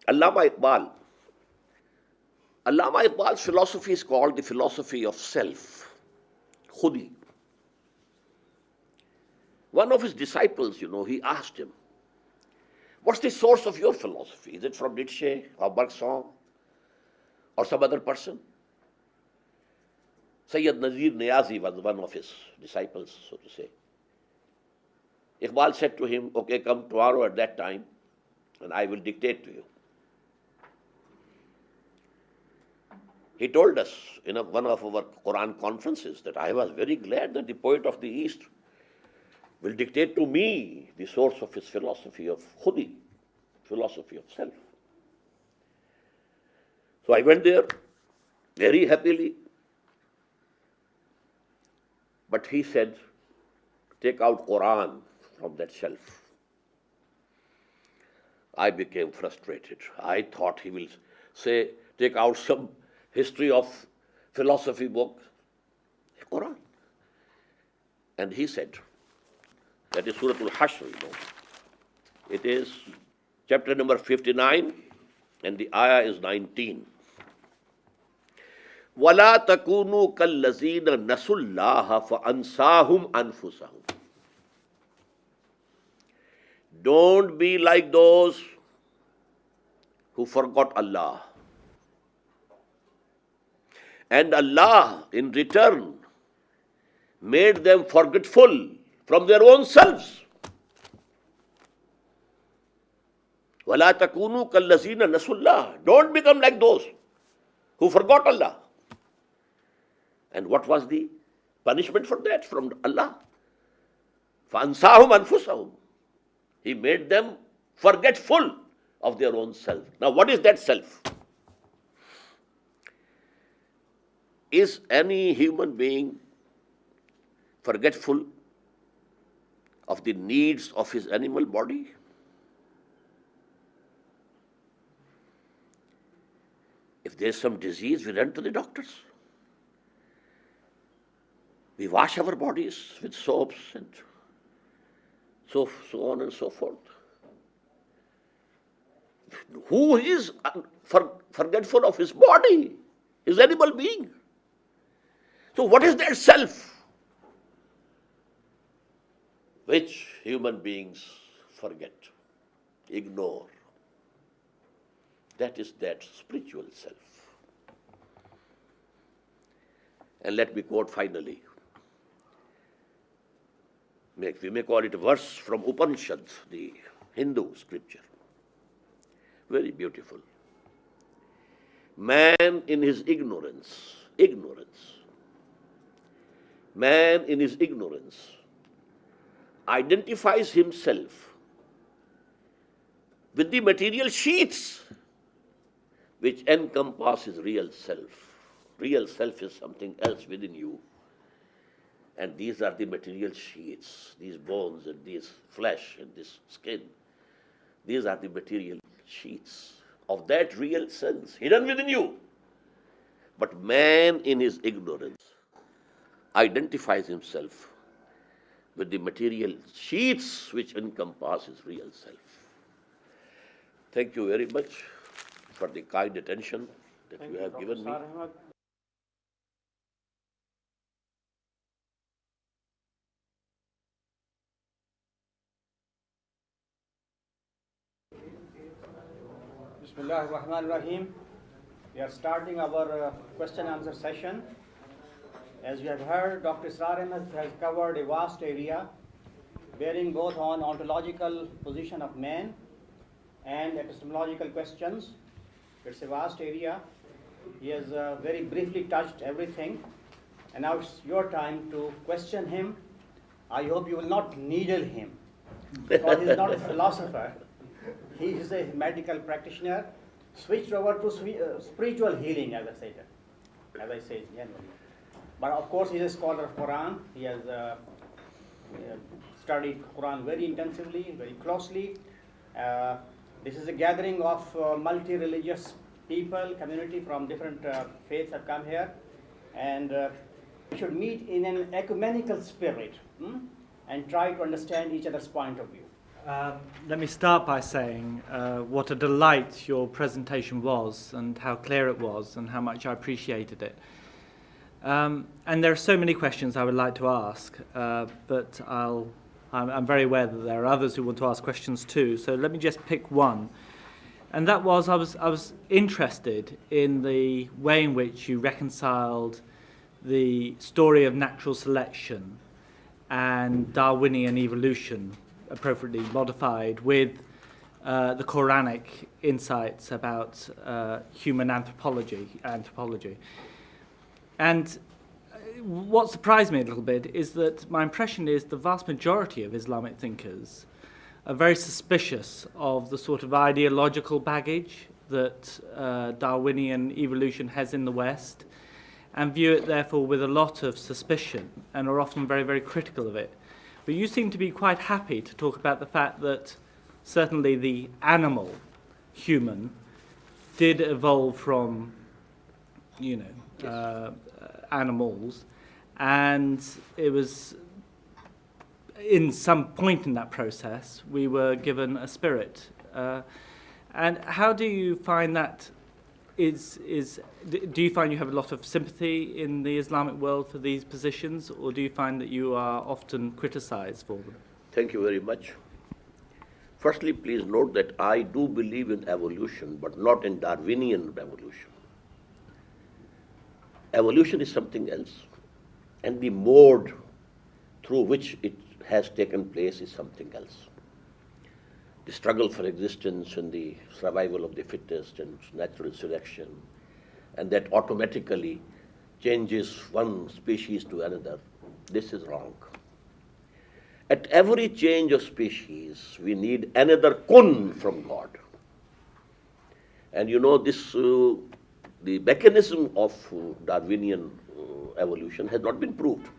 Allama Iqbal's philosophy is called the philosophy of self, khudi. One of his disciples, he asked him, what's the source of your philosophy? Is it from Nietzsche or Bergson or some other person? Sayyid Nazir Niazi was one of his disciples, so to say. Iqbal said to him, okay, come tomorrow at that time and I will dictate to you. He told us in one of our Quran conferences that I was very glad that the poet of the East will dictate to me the source of his philosophy of khudi, philosophy of self. So I went there very happily. But he said, take out Quran from that shelf. I became frustrated. I thought he will say, take out some history of philosophy book, Quran. And he said, that is Surah Al-Hashr, It is chapter number 59 and the ayah is 19. وَلَا تَكُونُوا كَالَّذِينَ نَسُوا اللَّهَ فَأَنْسَاهُمْ أَنفُسَهُمْ. Don't be like those who forgot Allah. And Allah, in return, made them forgetful from their own selves. وَلَا تَكُونُوا كَالَّذِينَ نَسُوا اللَّهَ. Don't become like those who forgot Allah. And what was the punishment for that from Allah? فَأَنْسَاهُمْ أَنفُسَهُمْ. He made them forgetful of their own self. Now what is that self? Is any human being forgetful of the needs of his animal body? If there is some disease, we run to the doctors. We wash our bodies with soaps and so on and so forth. Who is forgetful of his body, his animal being? So what is that self which human beings forget, ignore? That is that spiritual self. And let me quote finally. We may call it a verse from Upanishads, the Hindu scripture. Very beautiful. Man in his ignorance, man in his ignorance identifies himself with the material sheaths which encompass his real self. Real self is something else within you. And these are the material sheaths, these bones and this flesh and this skin. These are the material sheaths of that real sense hidden within you. But man in his ignorance identifies himself with the material sheaths which encompass his real self. Thank you very much for the kind attention that you have given me. Ahmad. Bismillahirrahmanirrahim. We are starting our question and answer session. As you have heard, Dr. Israr has covered a vast area bearing both on ontological position of man and epistemological questions. It's a vast area. He has very briefly touched everything. And now it's your time to question him. I hope you will not needle him, because he's not a philosopher. He is a medical practitioner, switched over to spiritual healing, as I said. as I said, generally. But of course, he's a scholar of Quran. He has studied Quran very intensively, very closely. This is a gathering of multi-religious people, community from different faiths have come here, and we should meet in an ecumenical spirit and try to understand each other's point of view. Let me start by saying what a delight your presentation was and how clear it was and how much I appreciated it. And there are so many questions I would like to ask, but I'm very aware that there are others who want to ask questions too, so let me just pick one. And that was, I was interested in the way in which you reconciled the story of natural selection and Darwinian evolution, appropriately modified, with the Quranic insights about human anthropology. And what surprised me a little bit is that my impression is the vast majority of Islamic thinkers are very suspicious of the sort of ideological baggage that Darwinian evolution has in the West, and view it therefore with a lot of suspicion and are often very, very critical of it. But you seem to be quite happy to talk about the fact that certainly the animal, human, did evolve from, animals, and it was in some point in that process we were given a spirit. And how do you find that do you find you have a lot of sympathy in the Islamic world for these positions, or do you find that you are often criticized for them? Thank you very much. Firstly, please note that I do believe in evolution, but not in Darwinian evolution. Evolution is something else, and the mode through which it has taken place is something else. The struggle for existence and the survival of the fittest and natural selection, and that automatically changes one species to another, this is wrong. At every change of species, we need another kun from God. And this, the mechanism of Darwinian evolution has not been proved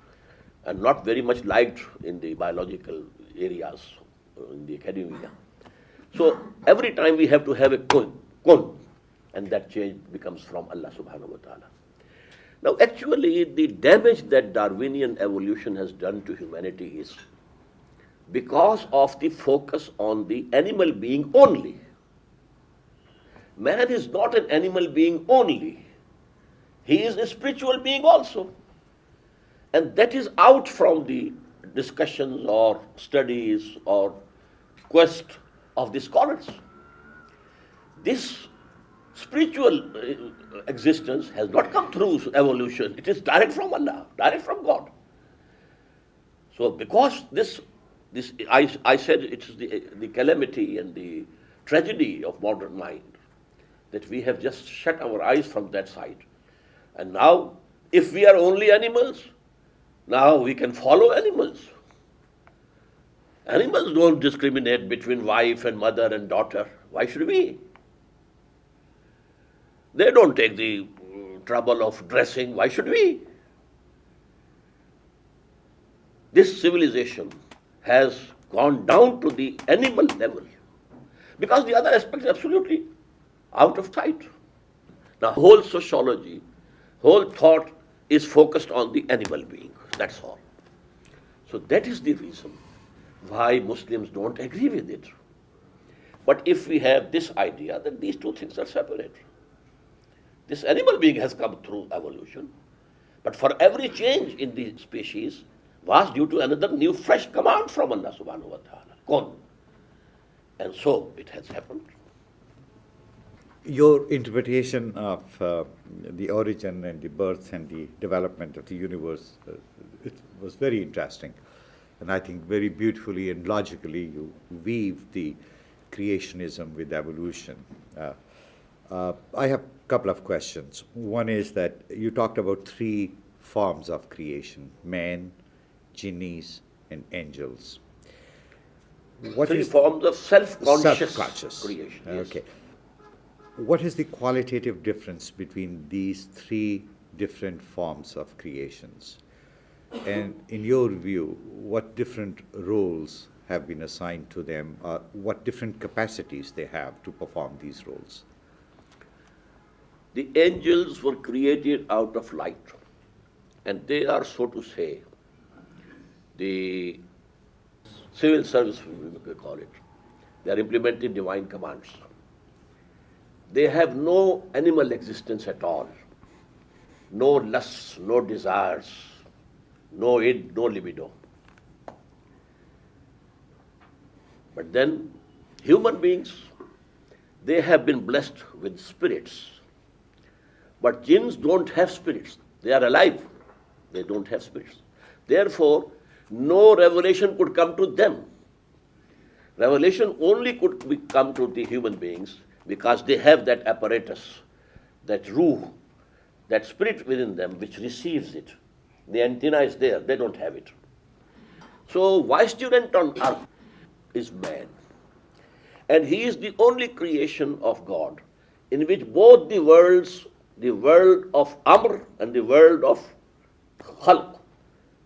and not very much liked in the biological areas, in the academia. So every time we have to have a kun, and that change becomes from Allah subhanahu wa ta'ala. Now actually the damage that Darwinian evolution has done to humanity is because of the focus on the animal being only. Man is not an animal being only. He is a spiritual being also. And that is out from the discussions or studies or quest of the scholars. This spiritual existence has not come through evolution. It is direct from Allah, direct from God. So because this I said it is the calamity and the tragedy of modern mind, that we have just shut our eyes from that side. And now, if we are only animals, now we can follow animals. Animals don't discriminate between wife and mother and daughter. Why should we? They don't take the trouble of dressing. Why should we? This civilization has gone down to the animal level because the other aspects are absolutely out of sight. Now, whole sociology, whole thought is focused on the animal being. That's all. So that is the reason why Muslims don't agree with it. But if we have this idea that these two things are separate, this animal being has come through evolution, but for every change in the species was due to another new fresh command from Allah subhanahu wa ta'ala, kun. And so it has happened. Your interpretation of the origin and the birth and the development of the universe, it was very interesting. And I think very beautifully and logically you weave the creationism with evolution. I have a couple of questions. One is that you talked about three forms of creation: man, jinnis, and angels. Three forms of self-conscious creation. Okay. What is the qualitative difference between these three different forms of creations. And in your view, what different roles have been assigned to them, or what different capacities they have to perform these roles? The angels were created out of light, and they are, so to say, the civil service, we could call it. They are implementing divine commands. They have no animal existence at all, no lusts, no desires, no id, no libido. But then, human beings, they have been blessed with spirits. But jinns don't have spirits. They are alive. They don't have spirits. Therefore, no revelation could come to them. Revelation only could come to the human beings because they have that apparatus, that ruh, that spirit within them which receives it. The antenna is there. They don't have it. So, vicegerent on earth is man. And he is the only creation of God in which both the worlds, the world of Amr and the world of Khalq,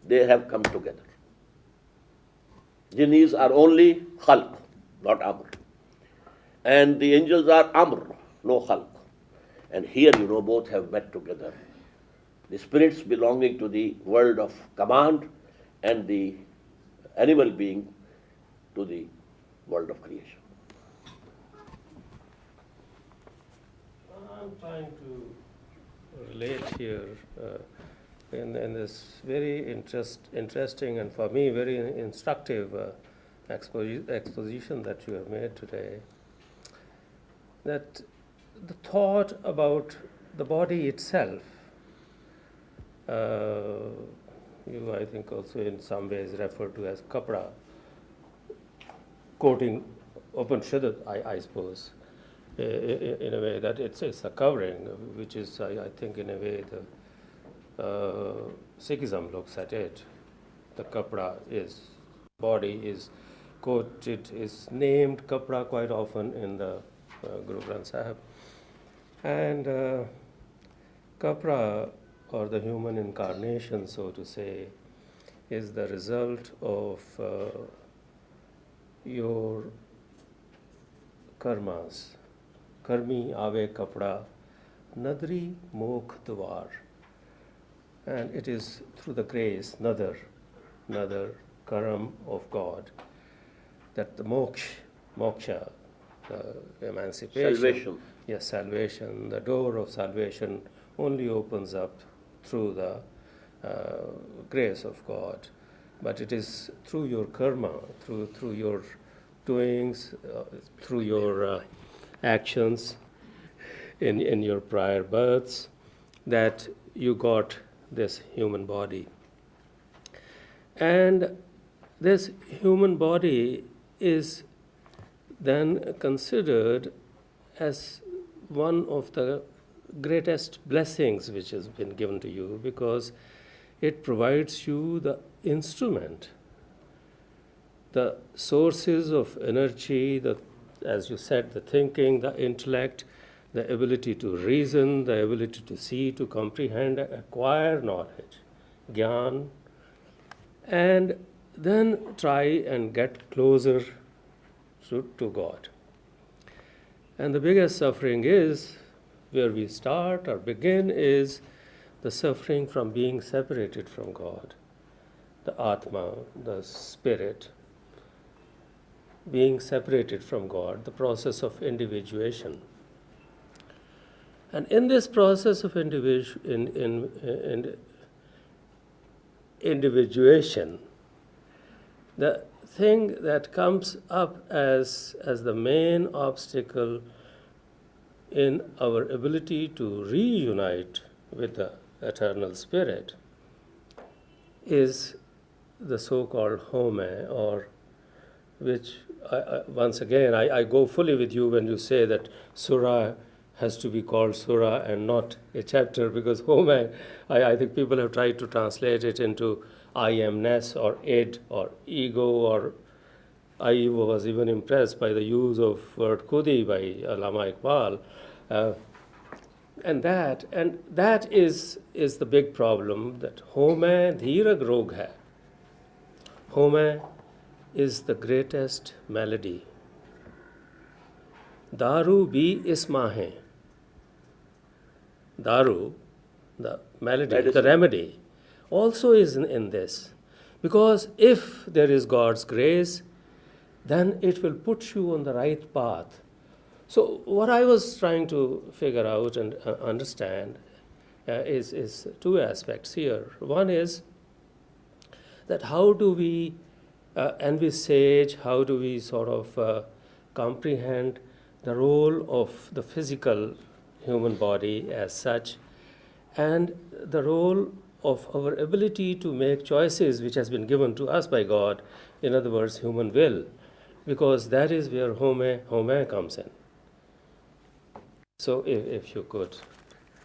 they have come together. Jinnis are only Khalq, not Amr. And the angels are Amr, no Khalq. And here, both have met together. The spirits belonging to the world of command and the animal being to the world of creation. I'm trying to relate here in this very interesting and for me very instructive exposition that you have made today, that the thought about the body itself, you I think also in some ways refer to as kapra, quoting Upanishad, I suppose, in a way that it's a covering, which is, I think, in a way the Sikhism looks at it. The kapra is, body is quoted, is named kapra quite often in the Guru Granth Sahib. And kapra, or the human incarnation, so to say, is the result of your karmas. Karmi ave kapra, nadri mokh dwar. And it is through the grace, nadar, karam of God, that the moksha, the emancipation, Salvation. Yes, salvation, the door of salvation only opens up through the grace of God. But it is through your karma, through your doings, through your actions in your prior births, that you got this human body. And this human body is then considered as one of the greatest blessings which has been given to you, because it provides you the instrument, the sources of energy, as you said, the thinking, the intellect, the ability to reason, the ability to see, to comprehend, acquire knowledge, gyan, and then try and get closer to God. And the biggest suffering is, where we start or begin, is the suffering from being separated from God, the Atma, the spirit, being separated from God, the process of individuation. And in this process of individuation, the thing that comes up as the main obstacle in our ability to reunite with the eternal spirit is the so-called home, or which, once again, I go fully with you when you say that surah has to be called surah and not a chapter, because home, I think people have tried to translate it into I amness or id or ego, or I was even impressed by the use of word khudi by Allama Iqbal. And that is the big problem, that home dhirag rog hai. Home is the greatest malady. Daru bhi isma hai. Daru, the malady, the remedy, also is in this. Because if there is God's grace, then it will put you on the right path. So what I was trying to figure out and understand is two aspects here. One is that how do we envisage, how do we sort of comprehend the role of the physical human body as such, and the role of our ability to make choices which has been given to us by God, in other words, human will, because that is where home comes in. So if you could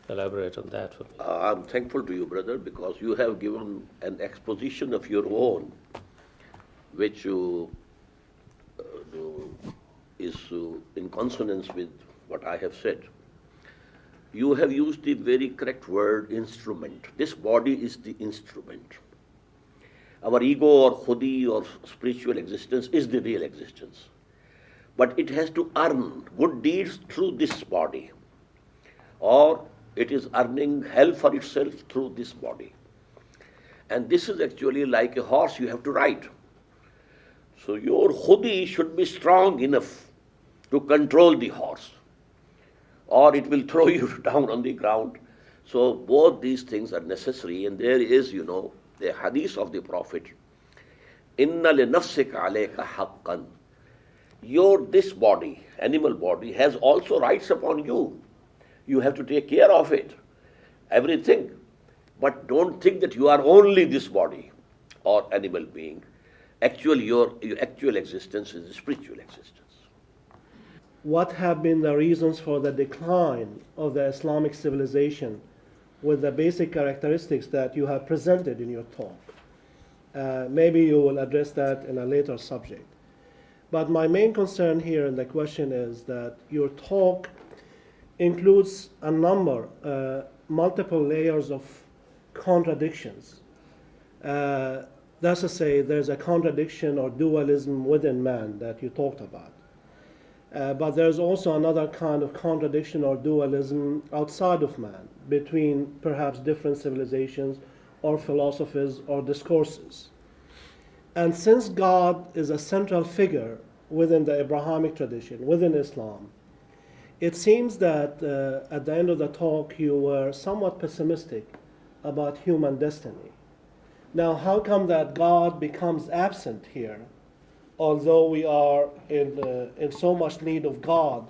elaborate on that for me. I'm thankful to you, brother, because you have given an exposition of your own, which is in consonance with what I have said. You have used the very correct word, instrument. This body is the instrument. Our ego or khudi or spiritual existence is the real existence. But it has to earn good deeds through this body, or it is earning hell for itself through this body. And this is actually like a horse you have to ride. So your khudi should be strong enough to control the horse, or it will throw you down on the ground. So both these things are necessary, and there is, the hadith of the Prophet, Inna li nafsika alayka haqqan. This body, animal body, has also rights upon you. You have to take care of it, everything. But don't think that you are only this body or animal being. Actually, your actual existence is a spiritual existence. What have been the reasons for the decline of the Islamic civilization with the basic characteristics that you have presented in your talk? Maybe you will address that in a later subject. But my main concern here in the question is that your talk includes a number, multiple layers of contradictions. That's to say, there's a contradiction or dualism within man that you talked about. But there's also another kind of contradiction or dualism outside of man, between perhaps different civilizations or philosophies or discourses. And since God is a central figure within the Abrahamic tradition, within Islam, it seems that at the end of the talk you were somewhat pessimistic about human destiny. Now, how come that God becomes absent here, although we are in so much need of God,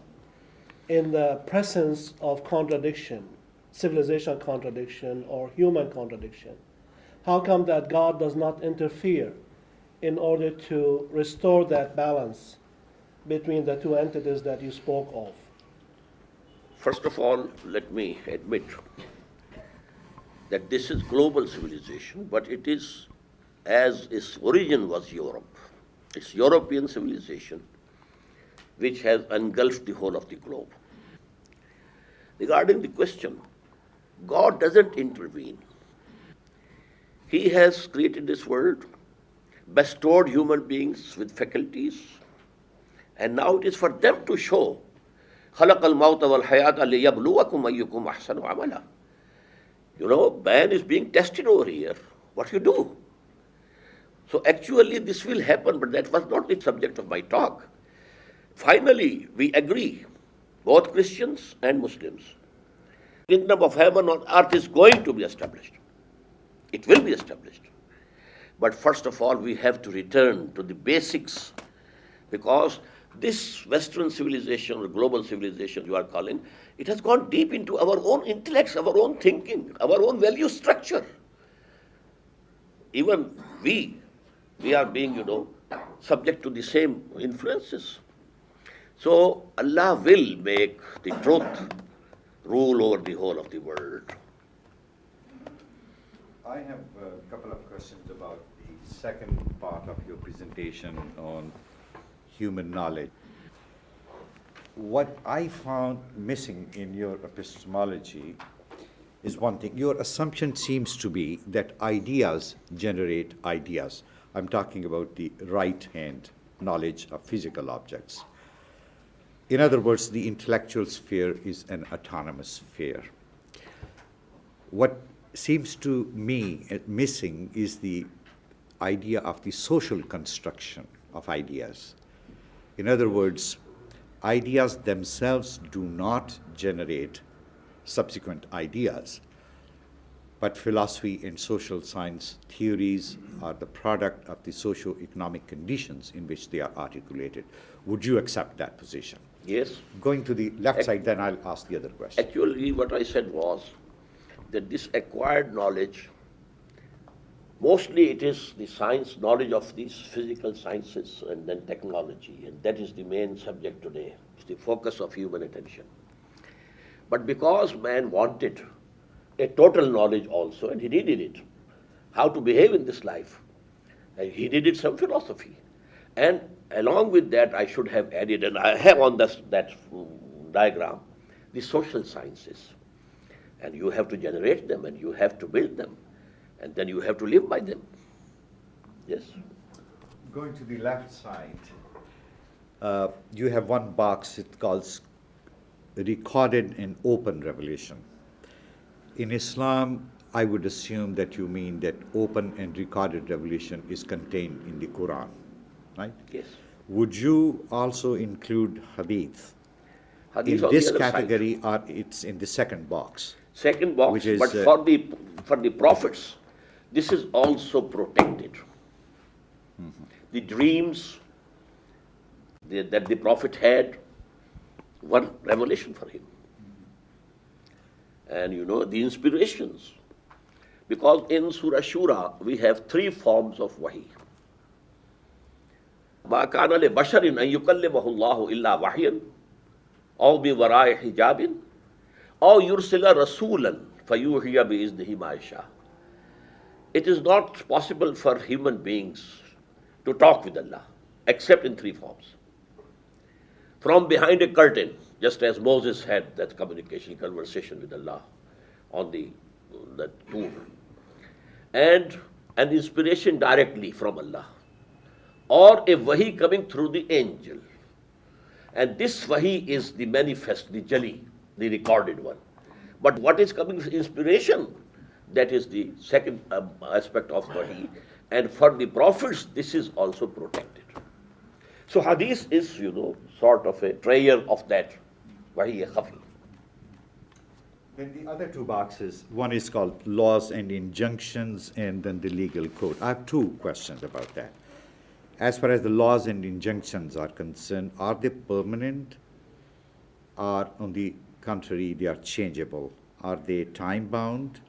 in the presence of contradiction, civilizational contradiction or human contradiction? How come that God does not interfere in order to restore that balance between the two entities that you spoke of? First of all, let me admit that this is global civilization, but it is, as its origin was Europe. It's European civilization which has engulfed the whole of the globe. Regarding the question, God doesn't intervene. He has created this world, bestowed human beings with faculties, and now it is for them to show خَلَقَ الْمَوْتَ وَالْحَيَاةَ لِيَبْلُوَكُمْ أَيُّكُمْ أَحْسَنُ عَمَلًا. Man is being tested over here. What you do? So actually this will happen, but that was not the subject of my talk. Finally, we agree, both Christians and Muslims, the kingdom of heaven on earth is going to be established. It will be established. But first of all, we have to return to the basics, because this Western civilization or global civilization you are calling, it has gone deep into our own intellects, our own thinking, our own value structure. Even we are being, subject to the same influences. So Allah will make the truth rule over the whole of the world. I have a couple of questions about the second part of your presentation on human knowledge. what I found missing in your epistemology is one thing. Your assumption seems to be that ideas generate ideas. I'm talking about the right-hand knowledge of physical objects. In other words, the intellectual sphere is an autonomous sphere. What seems to me missing is the idea of the social construction of ideas. In other words, ideas themselves do not generate subsequent ideas, but philosophy and social science theories are the product of the socio-economic conditions in which they are articulated. Would you accept that position? Yes. Going to the left side, then I'll ask the other question. Actually, what I said was that this acquired knowledge, mostly it is the science, knowledge of these physical sciences and then technology, and that is the main subject today. It's the focus of human attention. But because man wanted a total knowledge also, and he needed it, how to behave in this life, and he needed some philosophy. And along with that, I should have added, and I have on that diagram, the social sciences. And you have to generate them, and you have to build them, and then you have to live by them. Yes? Going to the left side, you have one box, it calls recorded and open revelation. In Islam, I would assume that you mean that open and recorded revelation is contained in the Quran, right? Yes. Would you also include hadith? Hadith In on this the other category, or it's in the second box? Second box, which is, but for the prophets, this is also protected. The dreams that the prophet had were revelation for him. And you know, the inspirations. Because in Surah Shura, we have three forms of wahi. مَا كَانَ لِبَشَرٍ أَن يُكَلِّمَهُ اللَّهُ إِلَّا وَحْيًا أَوْ بِوَرَاءِ حِجَابٍ أَوْ يُرْسِلَ رَسُولًا فَيُوحِيَ بِإِذْنِهِ مَا يَشَاءُ. It is not possible for human beings to talk with Allah, except in three forms. From behind a curtain, just as Moses had that conversation with Allah on that tour, and an inspiration directly from Allah, or a wahi coming through the angel. And this wahi is the manifest, the jali, the recorded one. But what is coming as inspiration, that is the second aspect of wahi. And for the prophets, this is also protected. So hadith is, you know, sort of a trayer of that wahi khafi. Then the other two boxes, one is called laws and injunctions, and then the legal code. I have two questions about that. As far as the laws and injunctions are concerned, are they permanent, or on the contrary, they are changeable? Are they time-bound?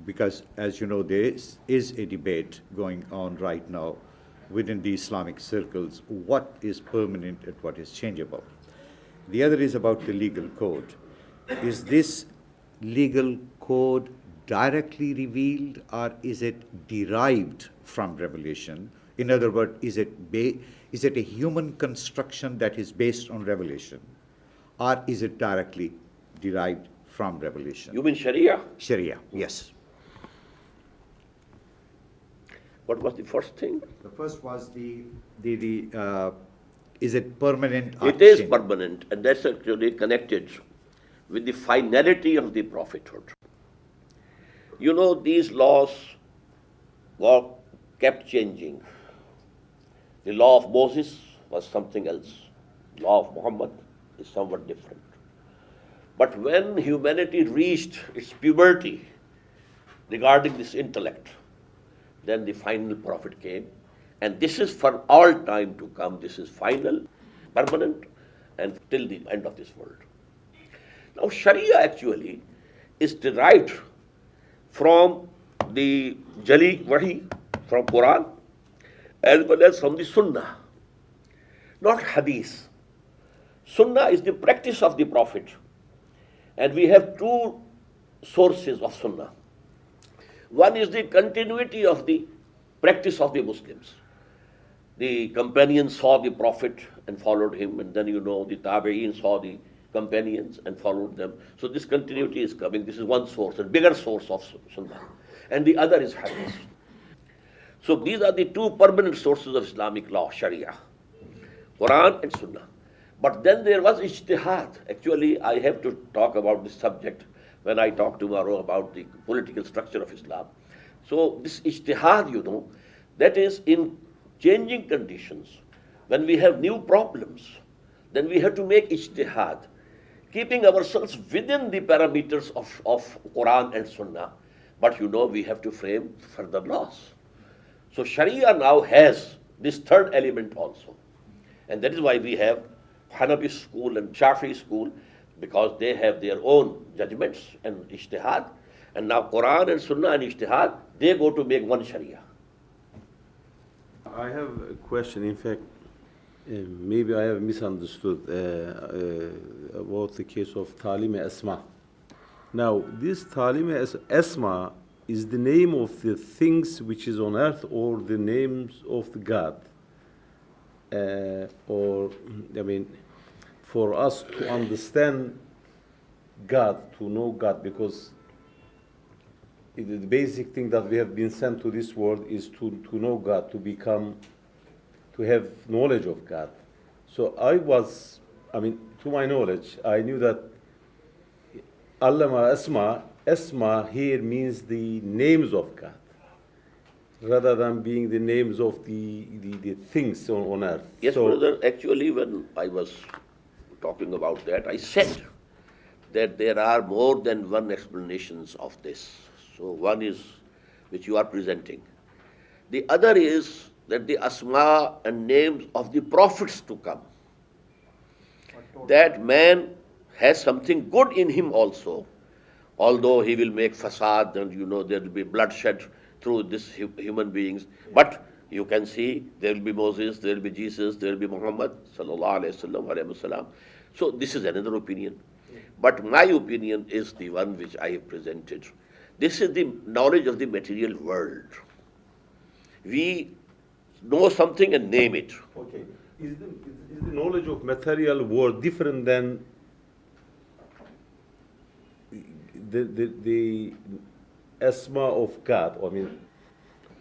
Because, as you know, there is a debate going on right now within the Islamic circles, what is permanent and what is changeable. The other is about the legal code. Is this legal code directly revealed, or is it derived from revelation? In other words, is it a human construction that is based on revelation, or is it directly derived from revelation? You mean Sharia? Sharia, yes. What was the first thing? The first was is it permanent or It is changeable? permanent, and that's actually connected with the finality of the prophethood. You know, these laws were kept changing. The law of Moses was something else. The law of Muhammad is somewhat different. But when humanity reached its puberty regarding this intellect, then the final prophet came. And this is for all time to come. This is final, permanent, and till the end of this world. Now, Sharia actually is derived from the Jali Wahi, from Quran, as well as from the Sunnah, not Hadith. Sunnah is the practice of the Prophet. And we have two sources of Sunnah. One is the continuity of the practice of the Muslims. The companions saw the Prophet and followed him, and then the Tabi'een saw the companions and followed them. So this continuity is coming. This is one source, a bigger source of Sunnah. And the other is Hadith. So these are the two permanent sources of Islamic law, Sharia, Quran and Sunnah. But then there was ijtihad. Actually, I have to talk about this subject when I talk tomorrow about the political structure of Islam. So this ijtihad, that is in changing conditions. When we have new problems, then we have to make ijtihad, keeping ourselves within the parameters of Quran and Sunnah. But we have to frame further laws. So Sharia now has this third element also. And that is why we have Hanafi school and Shafi school, because they have their own judgments and ijtihad. And now Quran and Sunnah and ijtihad, they go to make one Sharia. I have a question. In fact, maybe I have misunderstood about the case of Tanzeem-e-Islami. Now, this Tanzeem-e-Islami is the name of the things which is on earth, or the names of the God? For us to understand God, to know God, because the basic thing that we have been sent to this world is to know God, to have knowledge of God. So to my knowledge, I knew that Asma here means the names of God, rather than being the names of the things on earth. Yes, brother, actually when I was talking about that, I said that there are more than one explanations of this. So one is which you are presenting. The other is that the asma and names of the prophets to come. That man has something good in him also, although he will make fasad and there will be bloodshed through these human beings. But you can see there will be Moses, there will be Jesus, there will be Muhammad sallallahu alaihi wasallam. So this is another opinion. But my opinion is the one which I have presented. This is the knowledge of the material world. We know something and name it. Okay. Is the knowledge of material world different than the asma of God,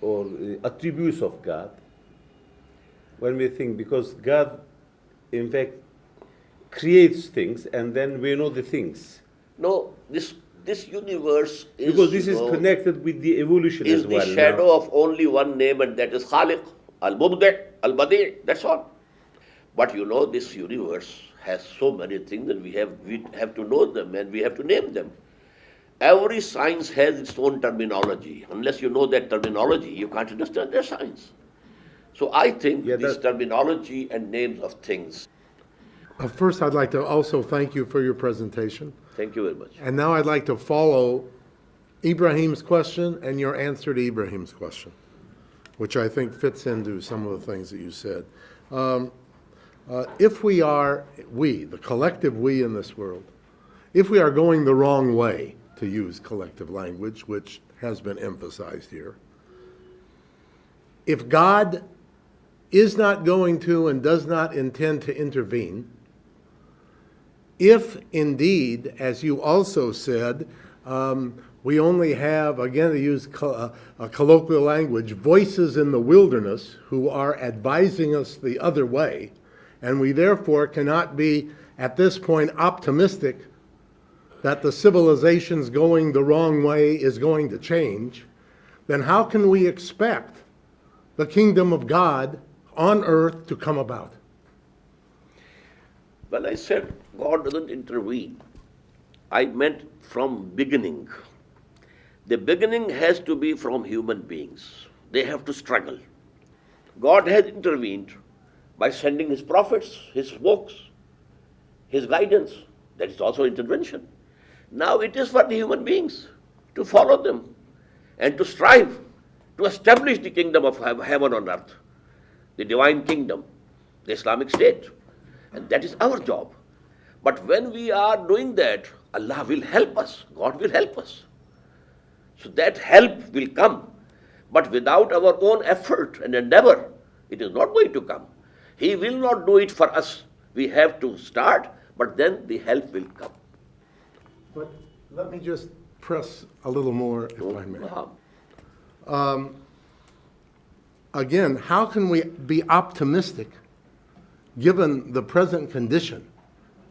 or attributes of God? When we think, because God, in fact, creates things, and then we know the things. No, this universe is, because this is connected with the evolution as well. Is the shadow of only one name, and that is Khaliq, Al-Mubdi', Al-Badi', that's all. But this universe has so many things that we have to know them and we have to name them. Every science has its own terminology. Unless you know that terminology, you can't understand their science. So I think this terminology and names of things. First, I'd like to also thank you for your presentation. Thank you very much. And now I'd like to follow Ibraheem's question and your answer to Ibraheem's question, which I think fits into some of the things that you said. If we, the collective we in this world, if we are going the wrong way, to use collective language, which has been emphasized here, if God is not going to and does not intend to intervene, if indeed, as you also said, we only have, again to use a colloquial language, voices in the wilderness who are advising us the other way, and we therefore cannot be at this point optimistic that the civilization's going the wrong way is going to change, then how can we expect the kingdom of God on earth to come about? When I said God doesn't intervene, I meant from beginning. The beginning has to be from human beings. They have to struggle. God has intervened by sending his prophets, his books, his guidance. That is also intervention. Now it is for the human beings to follow them and to strive to establish the kingdom of heaven on earth, the divine kingdom, the Islamic state. And that is our job. But when we are doing that, Allah will help us, God will help us. So that help will come. But without our own effort and endeavor, It is not going to come. He will not do it for us. We have to start, but then the help will come. But let me just press a little more, if I may. Again, how can we be optimistic given the present condition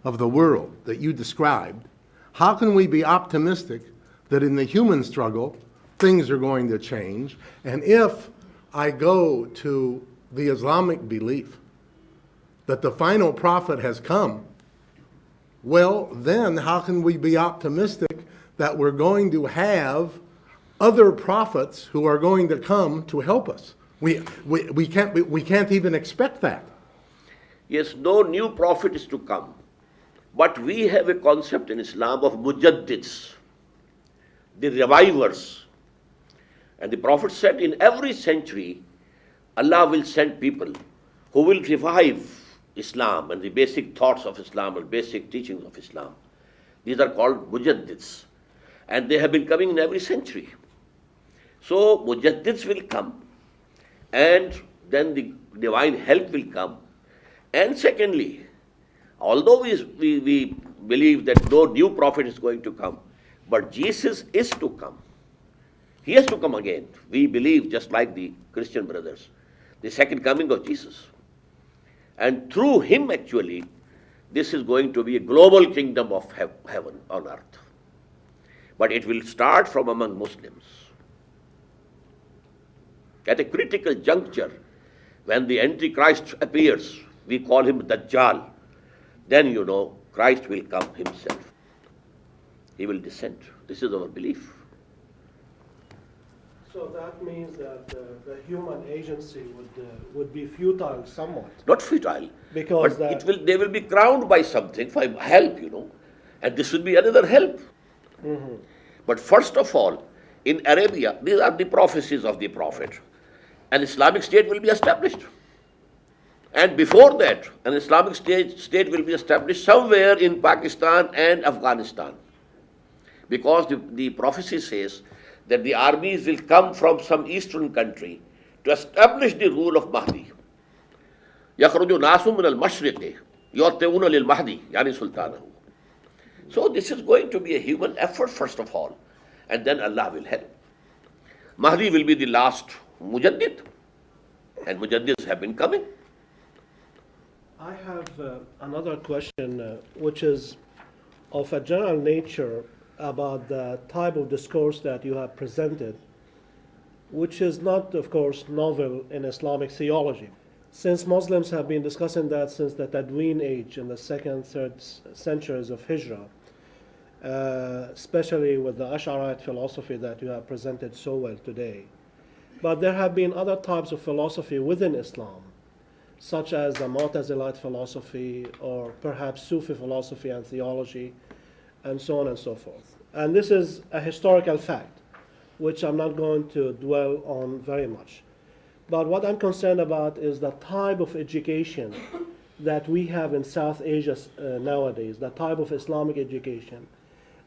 of the world that you described? How can we be optimistic that in the human struggle things are going to change? And if I go to the Islamic belief that the final prophet has come, well, then how can we be optimistic that we're going to have other prophets who are going to come to help us? We can't even expect that. Yes, no new prophet is to come. But we have a concept in Islam of mujaddids, the revivers. And the Prophet said in every century, Allah will send people who will revive Islam and the basic thoughts of Islam and basic teachings of Islam. These are called mujaddids. And they have been coming in every century. So mujaddids will come, and then the divine help will come. And secondly, although we believe that no new prophet is going to come, but Jesus is to come. He has to come again. We believe, just like the Christian brothers, the second coming of Jesus. And through him, actually, this is going to be a global kingdom of heaven on earth. But it will start from among Muslims. At a critical juncture, when the Antichrist appears, we call him Dajjal, then Christ will come himself. He will descend. This is our belief. So that means that the human agency would be futile somewhat. Not futile, because but they will be crowned by something for help, and this will be another help. Mm-hmm. But first of all, in Arabia, these are the prophecies of the Prophet. An Islamic state will be established. And before that, an Islamic state will be established somewhere in Pakistan and Afghanistan. Because the prophecy says that the armies will come from some eastern country to establish the rule of Mahdi. يَخْرُجُ نَاسٌ مِنَ الْمَشْرِقِ يُعْتِئُونَ لِلْمَهْدِي يعني سُلْطَانَهُ. So this is going to be a human effort first of all, and then Allah will help. Mahdi will be the last mujaddid, and mujaddids have been coming. I have another question, which is of a general nature about the type of discourse that you have presented, which is not, of course, novel in Islamic theology. Since Muslims have been discussing that since the Tadween age in the 2nd, 3rd centuries of Hijrah, especially with the Ash'arite philosophy that you have presented so well today. But there have been other types of philosophy within Islam, such as the Mu'tazilite philosophy, or perhaps Sufi philosophy and theology, and so on and so forth. And this is a historical fact, which I'm not going to dwell on very much. But what I'm concerned about is the type of education that we have in South Asia nowadays, the type of Islamic education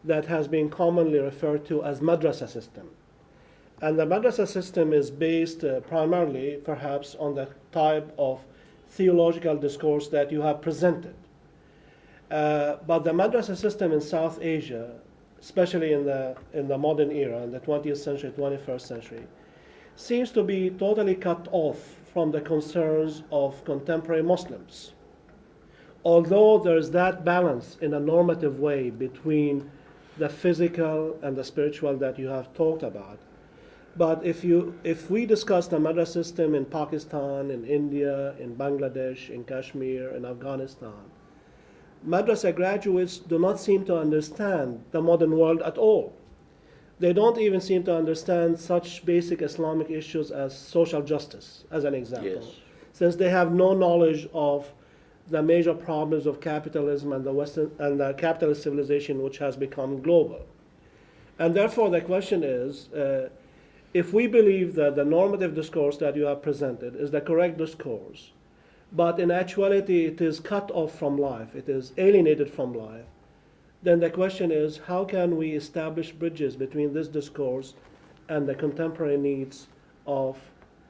that has been commonly referred to as madrasa system. And the madrasa system is based primarily, perhaps, on the type of theological discourse that you have presented. But the madrasa system in South Asia, especially in the modern era, in the 20th century, 21st century, seems to be totally cut off from the concerns of contemporary Muslims. Although there is that balance in a normative way between the physical and the spiritual that you have talked about. But if we discuss the madrasa system in Pakistan, in India, in Bangladesh, in Kashmir, in Afghanistan, madrasa graduates do not seem to understand the modern world at all. They don't even seem to understand such basic Islamic issues as social justice, as an example, Yes. since they have no knowledge of the major problems of capitalism and the capitalist civilization, which has become global. And therefore, the question is, if we believe that the normative discourse that you have presented is the correct discourse, but in actuality it is cut off from life, it is alienated from life, then the question is, how can we establish bridges between this discourse and the contemporary needs of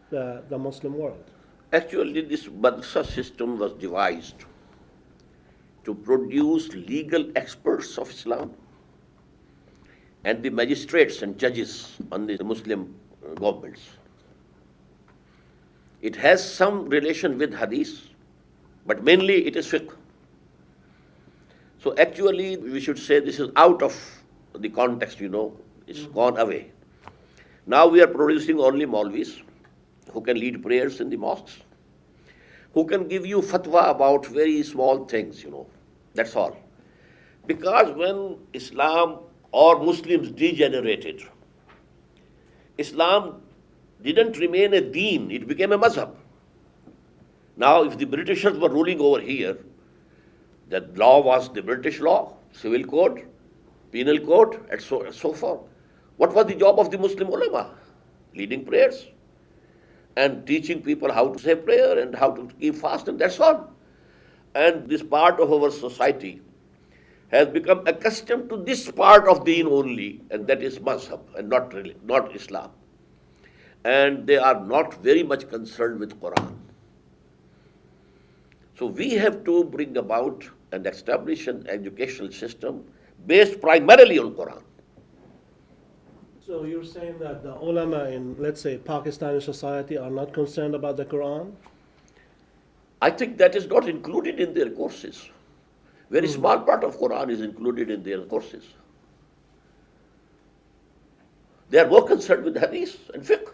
the Muslim world? Actually, this madrasa system was devised to produce legal experts of Islam and the magistrates and judges on the Muslim governments. It has some relation with hadith, but mainly it is fiqh. So actually, we should say this is out of the context, it's gone away. Now we are producing only Maulvis who can lead prayers in the mosques, who can give you fatwa about very small things, that's all. Because when Islam or Muslims degenerated, Islam didn't remain a deen, it became a mazhab. Now, if the Britishers were ruling over here, that law was the British law, civil code, penal code, and so forth. What was the job of the Muslim ulama? Leading prayers and teaching people how to say prayer and how to keep fast, and that's all. And this part of our society has become accustomed to this part of deen only, and that is mazhab, and not Islam. And they are not very much concerned with Quran. So we have to bring about and establish an educational system based primarily on Quran. So you're saying that the ulama in, let's say, Pakistani society are not concerned about the Quran? I think that is not included in their courses. Very small part of Quran is included in their courses. They are more concerned with hadith and fiqh.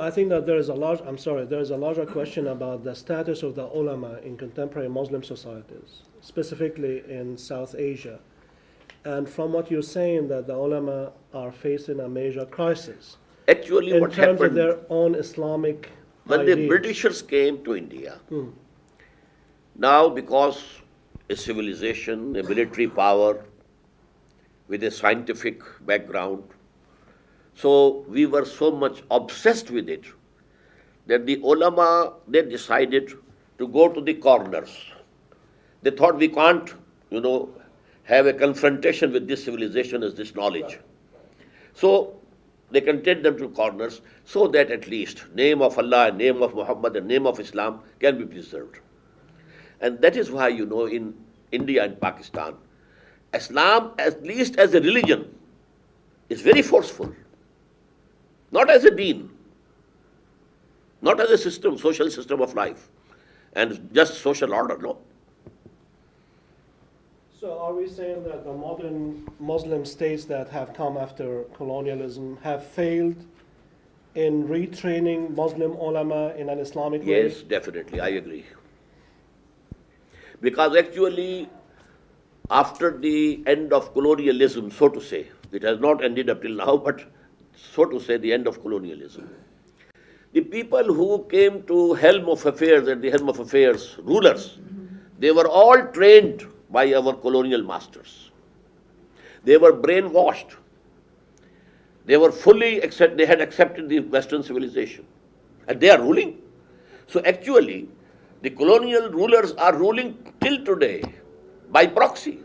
I think that there is a larger question about the status of the ulama in contemporary Muslim societies, specifically in South Asia. And from what you're saying, that the ulama are facing a major crisis. Actually, in what terms happened of their own Islamic when ideas. the Britishers came to India, now because a civilization, a military power with a scientific background, so we were so much obsessed with it that the ulama, they decided to go to the corners. They thought we can't, have a confrontation with this civilization as this knowledge. So they content them to corners so that at least name of Allah and name of Muhammad and name of Islam can be preserved. And that is why, in India and Pakistan, Islam, at least as a religion, is very forceful. Not as a deen, not as a system, social system of life, and just social order, no. So are we saying that the modern Muslim states that have come after colonialism have failed in retraining Muslim ulama in an Islamic way? Yes, definitely, I agree. Because actually, after the end of colonialism, so to say, it has not ended up till now, but so to say, the end of colonialism, the people who came to helm of affairs, at the helm of affairs, rulers, they were all trained by our colonial masters. They were brainwashed. They were they had accepted the Western civilization. And they are ruling. So actually, the colonial rulers are ruling till today by proxy.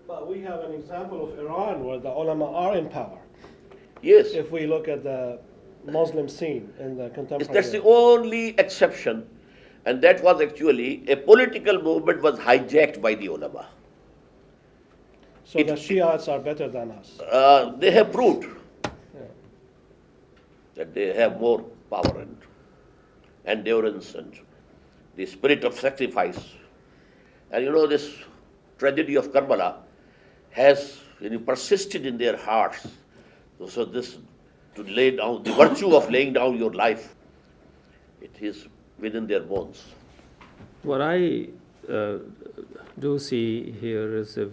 But we have an example of Iran where the ulama are in power. Yes. If we look at the Muslim scene in the contemporary. That's the only exception. And that was actually a political movement was hijacked by the ulama. So the Shiites are better than us. They have proved that they have more power and endurance and the spirit of sacrifice. And this tragedy of Karbala has persisted in their hearts. So this, to lay down, the virtue of laying down your life, it is within their bones. What I do see here is a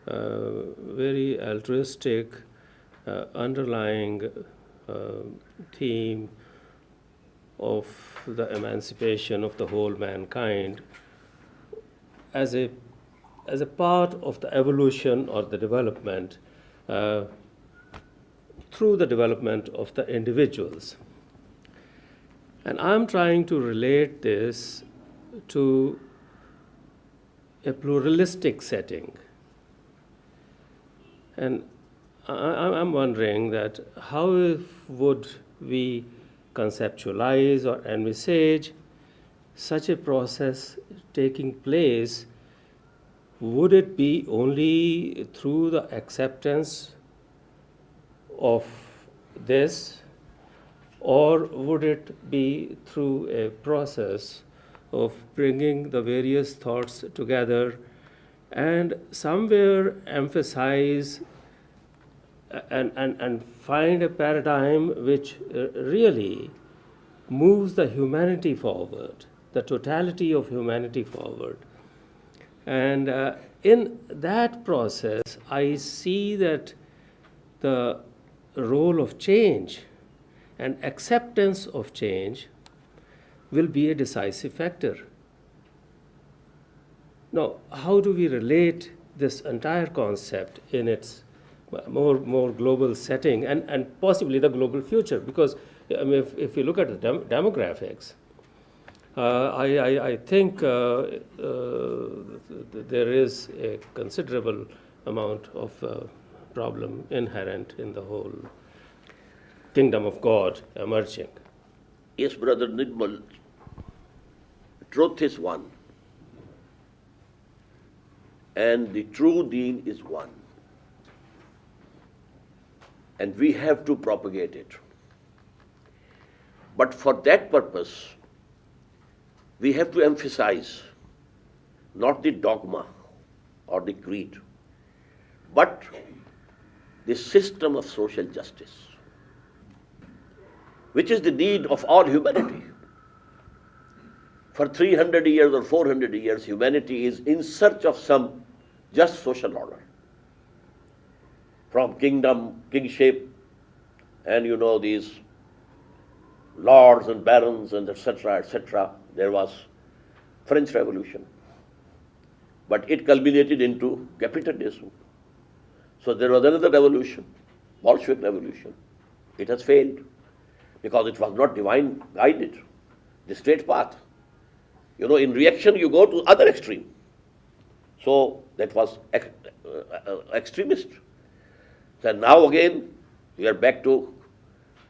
very altruistic underlying theme of the emancipation of the whole mankind as a part of the evolution or the development through the development of the individuals. And I'm trying to relate this to a pluralistic setting. And I'm wondering that how would we conceptualize or envisage such a process taking place? Would it be only through the acceptance of this, or would it be through a process of bringing the various thoughts together and somewhere emphasize and find a paradigm which really moves the humanity forward, the totality of humanity forward? And in that process, I see that the role of change and acceptance of change will be a decisive factor. Now, how do we relate this entire concept in its more global setting and possibly the global future? Because I mean, if you look at the demographics, I think there is a considerable amount of problem inherent in the whole kingdom of God emerging. Yes, Brother Nidmal, truth is one, and the true deen is one, and we have to propagate it. But for that purpose, we have to emphasize not the dogma or the creed, but the system of social justice, which is the need of all humanity. For 300 years or 400 years, humanity is in search of some just social order. From kingship, and these lords and barons and etc., there was French Revolution. But it culminated into capitalism. So there was another revolution, Bolshevik Revolution. It has failed because it was not divine guided, the straight path. In reaction you go to other extreme. So that was extremist. So now again we are back to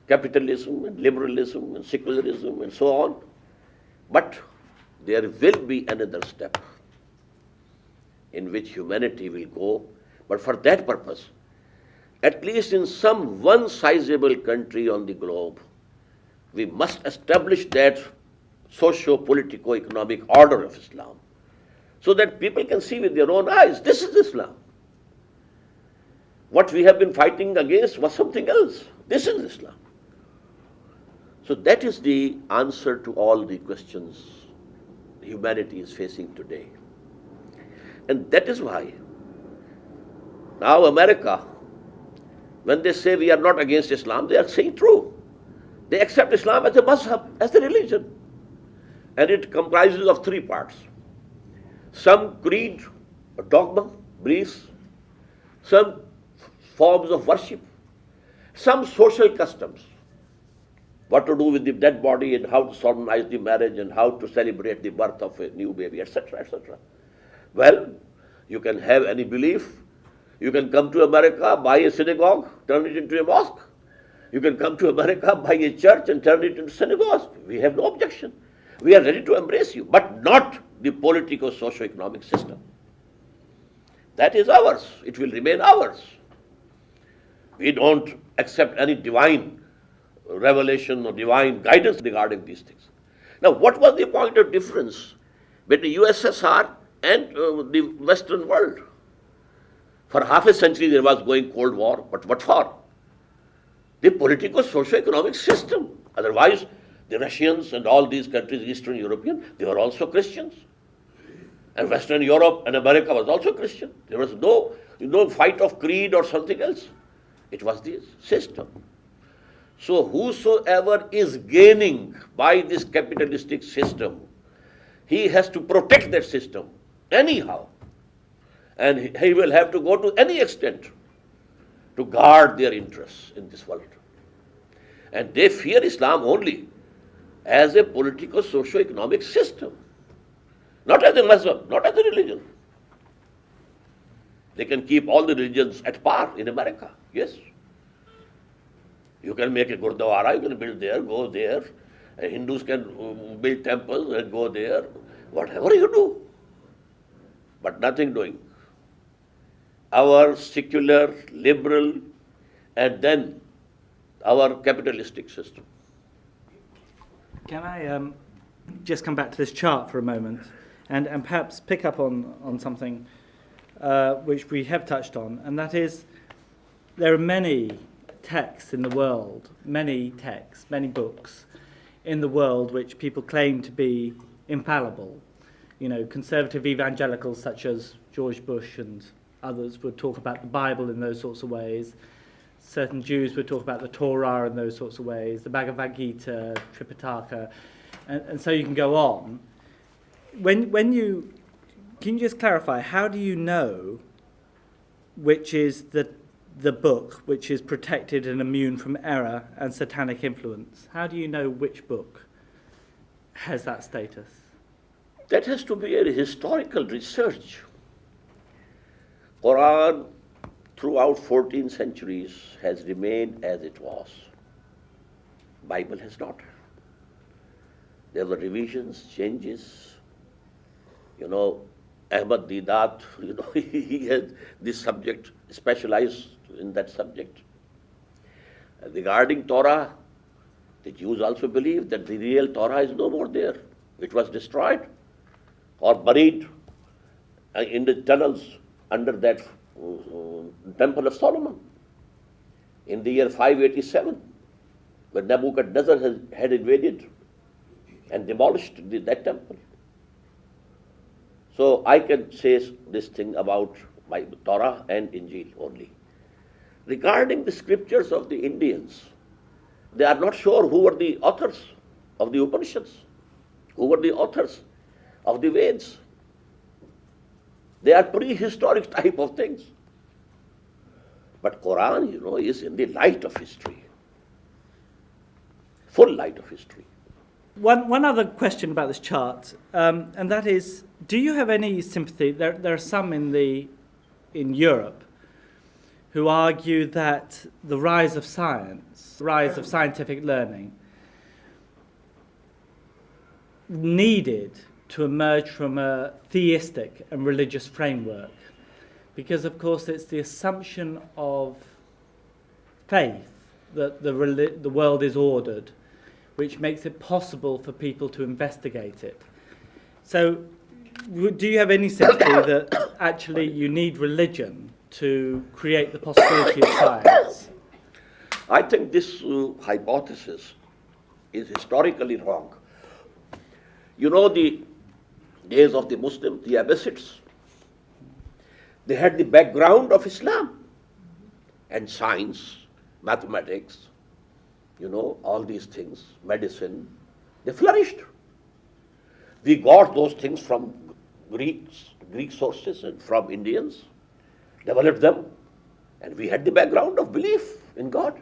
capitalism and liberalism and secularism and so on. But there will be another step in which humanity will go. But for that purpose, at least in some one sizable country on the globe, we must establish that socio-politico-economic order of Islam, so that people can see with their own eyes, this is Islam. What we have been fighting against was something else. This is Islam. So that is the answer to all the questions humanity is facing today. And that is why now America, when they say we are not against Islam, they are saying true. They accept Islam as a mazhab, as the religion. And it comprises of three parts. Some creed, or dogma, beliefs, some forms of worship, some social customs, what to do with the dead body and how to solemnize the marriage and how to celebrate the birth of a new baby, etc., etc. Well, you can have any belief. You can come to America, buy a synagogue, turn it into a mosque. You can come to America, buy a church and turn it into synagogues. We have no objection. We are ready to embrace you, but not the political socio-economic system. That is ours. It will remain ours. We don't accept any divine revelation or divine guidance regarding these things. Now, what was the point of difference between USSR and the Western world? For half a century there was going Cold War, but what for? The political socio-economic system. Otherwise, the Russians and all these countries, Eastern European, they were also Christians. And Western Europe and America was also Christian. There was no fight of creed or something else. It was this system. So whosoever is gaining by this capitalistic system, he has to protect that system anyhow. And he will have to go to any extent to guard their interests in this world. And they fear Islam only as a political socio-economic system, not as a mazhab, not as a religion. They can keep all the religions at par in America, yes. You can make a Gurdwara, you can build there, go there. Hindus can build temples and go there. Whatever you do. But nothing doing. Our secular, liberal, and then our capitalistic system. Can I just come back to this chart for a moment and perhaps pick up on something which we have touched on, and that is there are many texts in the world, many texts, many books in the world which people claim to be infallible. You know, conservative evangelicals such as George Bush and others would talk about the Bible in those sorts of ways. Certain Jews would talk about the Torah in those sorts of ways, the Bhagavad Gita, Tripitaka, and so you can go on. Can you just clarify, how do you know which is the book which is protected and immune from error and satanic influence? How do you know which book has that status? That has to be a historical research. Quran throughout 14 centuries has remained as it was. Bible has not. There were revisions, changes. You know, Ahmad-RA, he has this subject, specialized in that subject. Regarding Torah, the Jews also believe that the real Torah is no more there. It was destroyed or buried in the tunnels under that Temple of Solomon in the year 587, when Nebuchadnezzar had invaded and demolished that temple. So I can say this thing about my Torah and Injil only. Regarding the scriptures of the Indians, they are not sure who were the authors of the Upanishads, who were the authors of the Vedas. They are prehistoric type of things. But Quran, is in the light of history, full light of history. One other question about this chart, and that is, do you have any sympathy? There are some in Europe who argue that the rise of science, the rise of scientific learning, needed to emerge from a theistic and religious framework, because of course it's the assumption of faith that the world is ordered, which makes it possible for people to investigate it. So do you have any sympathy that actually you need religion to create the possibility of science? I think this hypothesis is historically wrong. You know, the days of the Muslims, the Abbasids, they had the background of Islam and science, mathematics, all these things, medicine, they flourished. We got those things from Greek sources and from Indians, developed them, and we had the background of belief in God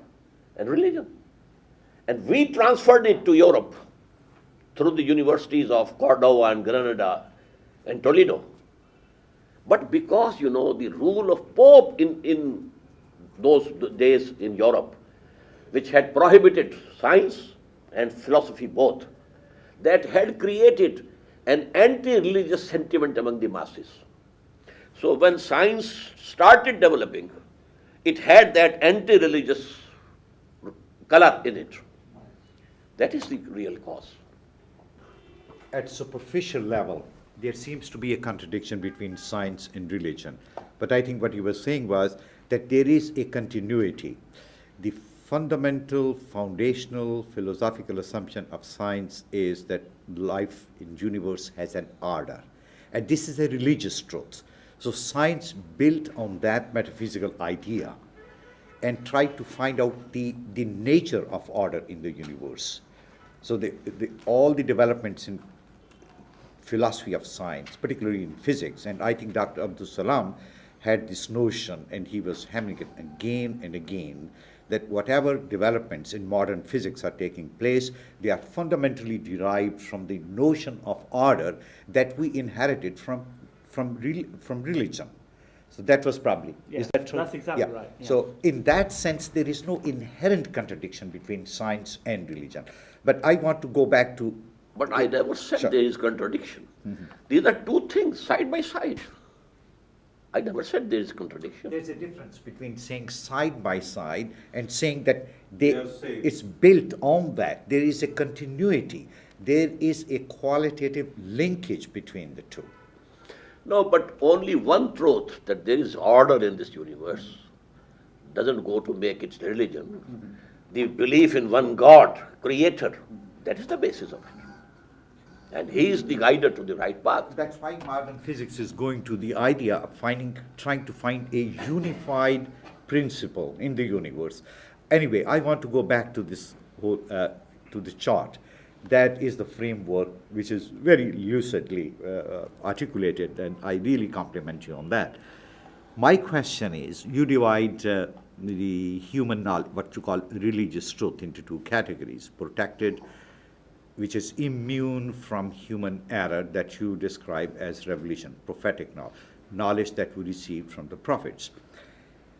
and religion. And we transferred it to Europe through the universities of Cordova and Granada and Toledo. But because, the rule of Pope in those days in Europe, which had prohibited science and philosophy both, that had created an anti-religious sentiment among the masses. So when science started developing, it had that anti-religious color in it. That is the real cause. At superficial level, there seems to be a contradiction between science and religion. But I think what you were saying was that there is a continuity. The fundamental, foundational, philosophical assumption of science is that life in the universe has an order. And this is a religious truth. So science built on that metaphysical idea and tried to find out the nature of order in the universe. So all the developments in philosophy of science, particularly in physics, and I think Dr. Abdul Salam had this notion, and he was hammering it again and again, that whatever developments in modern physics are taking place, they are fundamentally derived from the notion of order that we inherited from religion. So that was probably, Yes, is that true? that's exactly right, yeah. So in that sense, there is no inherent contradiction between science and religion. But I want to go back to... But I never said Sure. there is contradiction. These are two things side by side. I never said there is contradiction. There's a difference between saying side by side and saying that Yes, same. it's built on that. There is a continuity. There is a qualitative linkage between the two. No, but only one truth, that there is order in this universe, doesn't go to make it religion. The belief in one God, creator, that is the basis of it. And he is the guider to the right path. That's why modern physics is going to the idea of trying to find a unified principle in the universe. Anyway, I want to go back to this whole, to the chart. That is the framework which is very lucidly articulated, and I really compliment you on that. My question is, you divide the human knowledge, what you call religious truth, into two categories: protected, which is immune from human error, that you describe as revelation, prophetic knowledge that we received from the prophets.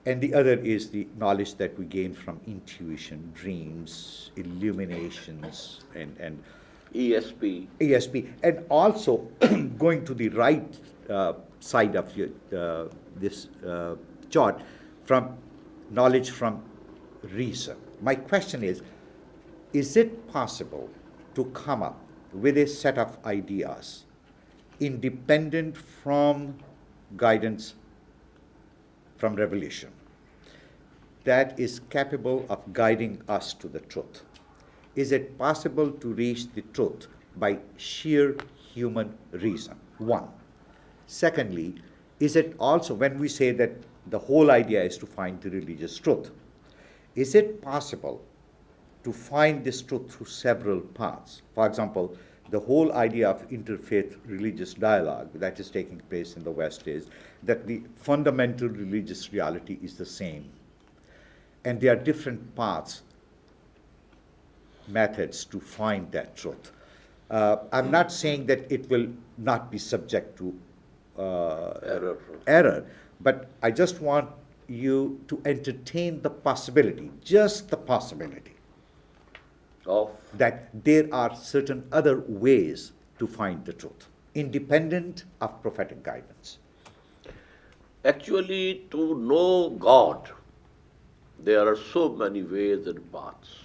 And the other is the knowledge that we gain from intuition, dreams, illuminations, and ESP. And also, going to the right side of this chart, from knowledge from reason. My question is it possible to come up with a set of ideas independent from guidance from revelation that is capable of guiding us to the truth? Is it possible to reach the truth by sheer human reason? One. Secondly, is it also, when we say that the whole idea is to find the religious truth, is it possible to find this truth through several paths? For example, the whole idea of interfaith religious dialogue that is taking place in the West is that the fundamental religious reality is the same. And there are different paths, methods to find that truth. I'm not saying that it will not be subject to error, but I just want you to entertain the possibility, just the possibility, Of that there are certain other ways to find the truth, independent of prophetic guidance. actually, to know God, there are so many ways and paths.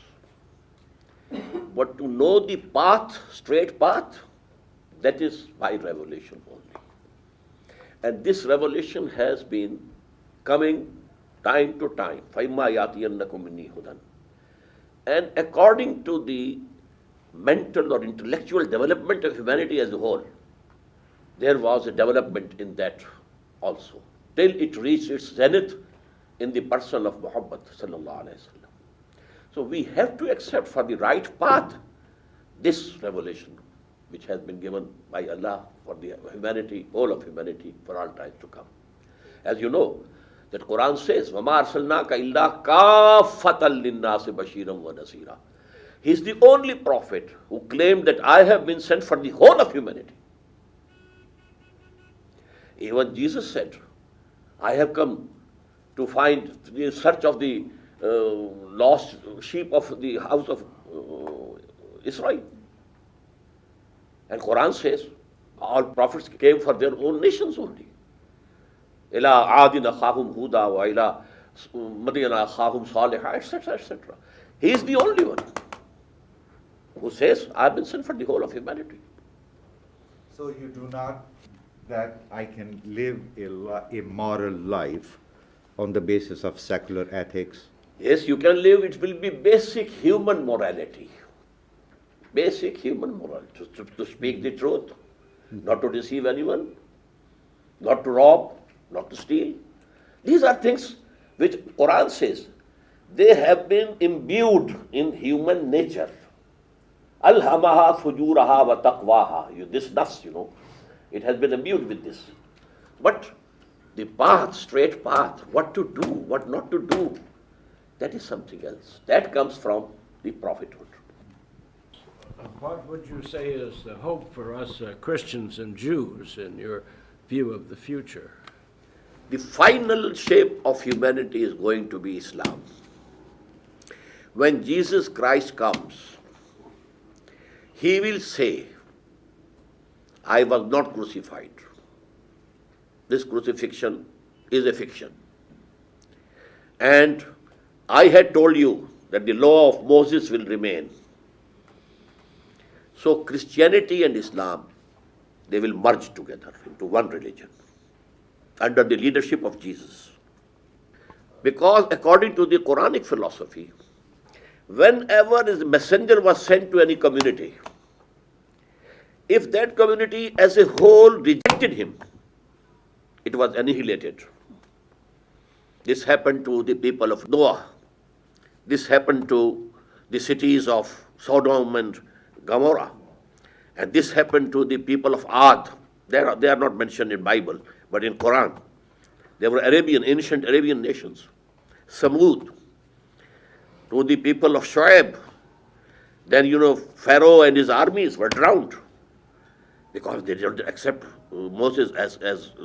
But to know the path, straight path, that is by revelation only. And this revelation has been coming time to time. فَإِمَّا يَأْتِيَنَّكُم مِّنِّي هُدًى. And according to the mental or intellectual development of humanity as a whole, there was a development in that also, till it reached its zenith in the person of Muhammad sallallahu alaihi wasallam. So we have to accept for the right path this revelation which has been given by Allah for the humanity, all of humanity, for all times to come. As you know, that Quran says, وَمَا أَرْسَلْنَاكَ إِلَّا كَافَّةً لِلنَّاسِ بَشِيرًا وَنَذِيرًا. He is the only prophet who claimed that I have been sent for the whole of humanity. Even Jesus said, I have come to find the search of the lost sheep of the house of Israel. And Quran says, all prophets came for their own nations only. إِلَىٰ عَادٍ أَخَاهُمْ هُودًا وَإِلَىٰ مَدْيَنَ أَخَاهُمْ صَالِحًا, etc., etc. He is the only one who says, I have been sent for the whole of humanity. So you do not that I can live a moral life on the basis of secular ethics? Yes, you can live. It will be basic human morality. Basic human morality. To speak the truth, not to deceive anyone, not to rob, not to steal. These are things which Quran says they have been imbued in human nature. Alhamaha fujuraha wa taqwaha. This nafs, it has been imbued with this. But the path, straight path, what to do, what not to do, that is something else. That comes from the prophethood. What would you say is the hope for us Christians and Jews in your view of the future? the final shape of humanity is going to be Islam. When Jesus Christ comes, he will say, I was not crucified. This crucifixion is a fiction. And I had told you that the law of Moses will remain. So Christianity and Islam, they will merge together into one religion under the leadership of Jesus. Because according to the Quranic philosophy, whenever a messenger was sent to any community, if that community as a whole rejected him, it was annihilated. This happened to the people of Noah. This happened to the cities of Sodom and Gomorrah. And this happened to the people of Ad. They are not mentioned in Bible, but in Quran. They were ancient Arabian nations. Samud, to the people of Shu'aib. Then, Pharaoh and his armies were drowned because they didn't accept Moses as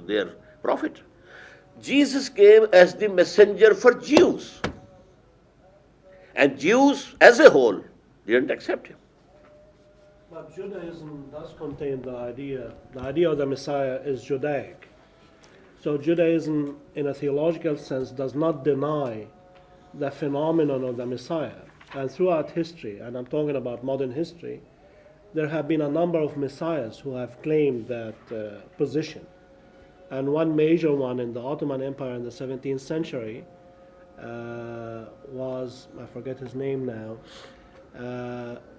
their prophet. Jesus came as the messenger for Jews. And Jews as a whole didn't accept him. But Judaism does contain the idea of the Messiah is Judaic. So Judaism, in a theological sense, does not deny the phenomenon of the Messiah. And throughout history, and I'm talking about modern history, there have been a number of messiahs who have claimed that position. And one major one in the Ottoman Empire in the 17th century was, I forget his name now,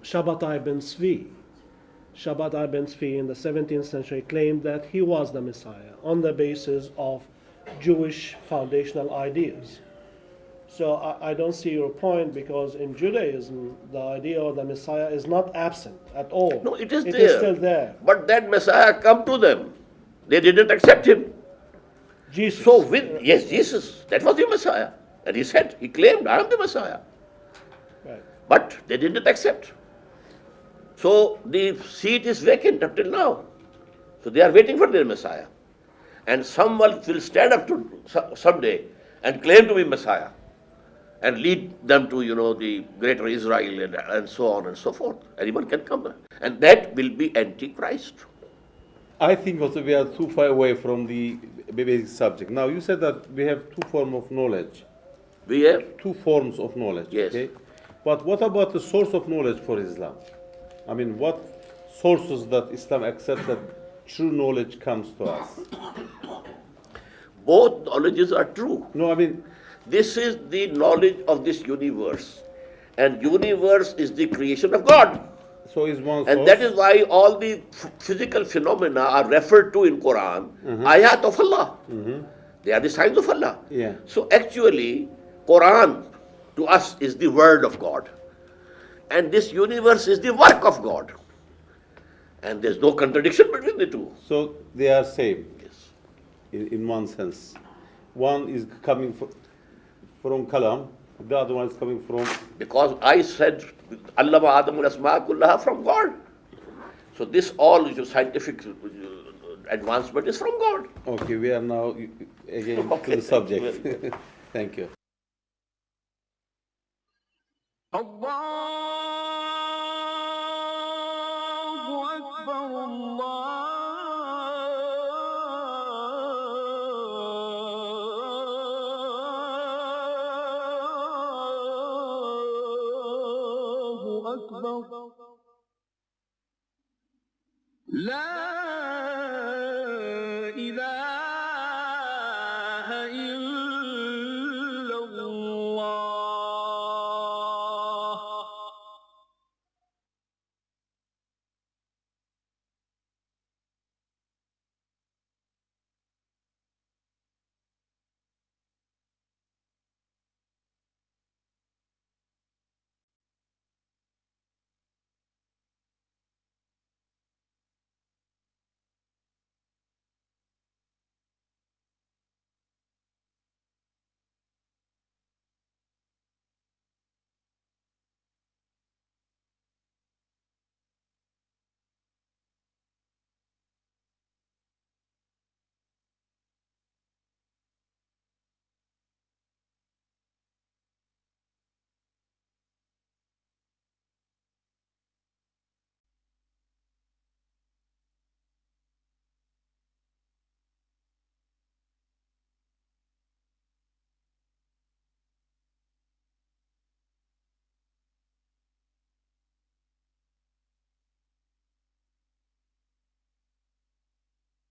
Shabbatai ben Tzvi. Shabbatai ben Tzvi in the 17th century claimed that he was the Messiah on the basis of Jewish foundational ideas. So I don't see your point, because in Judaism, the idea of the Messiah is not absent at all. No, it is there. It is still there. But that Messiah come to them. They didn't accept him. Jesus. So yes, Jesus, that was the Messiah. And he claimed, I am the Messiah. Right. But they didn't accept. So the seat is vacant up till now. So they are waiting for their Messiah. And someone will stand up to someday and claim to be Messiah and lead them to, the greater Israel and so on and so forth. Anyone can come. And that will be Antichrist. I think also we are too far away from the basic subject. Now, you said that we have two forms of knowledge. We have? Two forms of knowledge. Yes. Okay? But what about the source of knowledge for Islam? I mean, what sources that Islam accepts that true knowledge comes to us? Both knowledges are true. No, I mean, this is the knowledge of this universe. And universe is the creation of God. So is one and source. That is why all the physical phenomena are referred to in Quran, ayat of Allah. They are the signs of Allah. Yeah. So actually, Quran to us is the word of God. And this universe is the work of God. And there's no contradiction between the two. So they are same. Yes. In one sense. One is coming from Kalam, the other one is coming from... Because I said, Allama Adamul Asma Kullaha from God. So this all scientific advancement is from God. Okay, we are now again to the subject. Thank you. لا إله إلا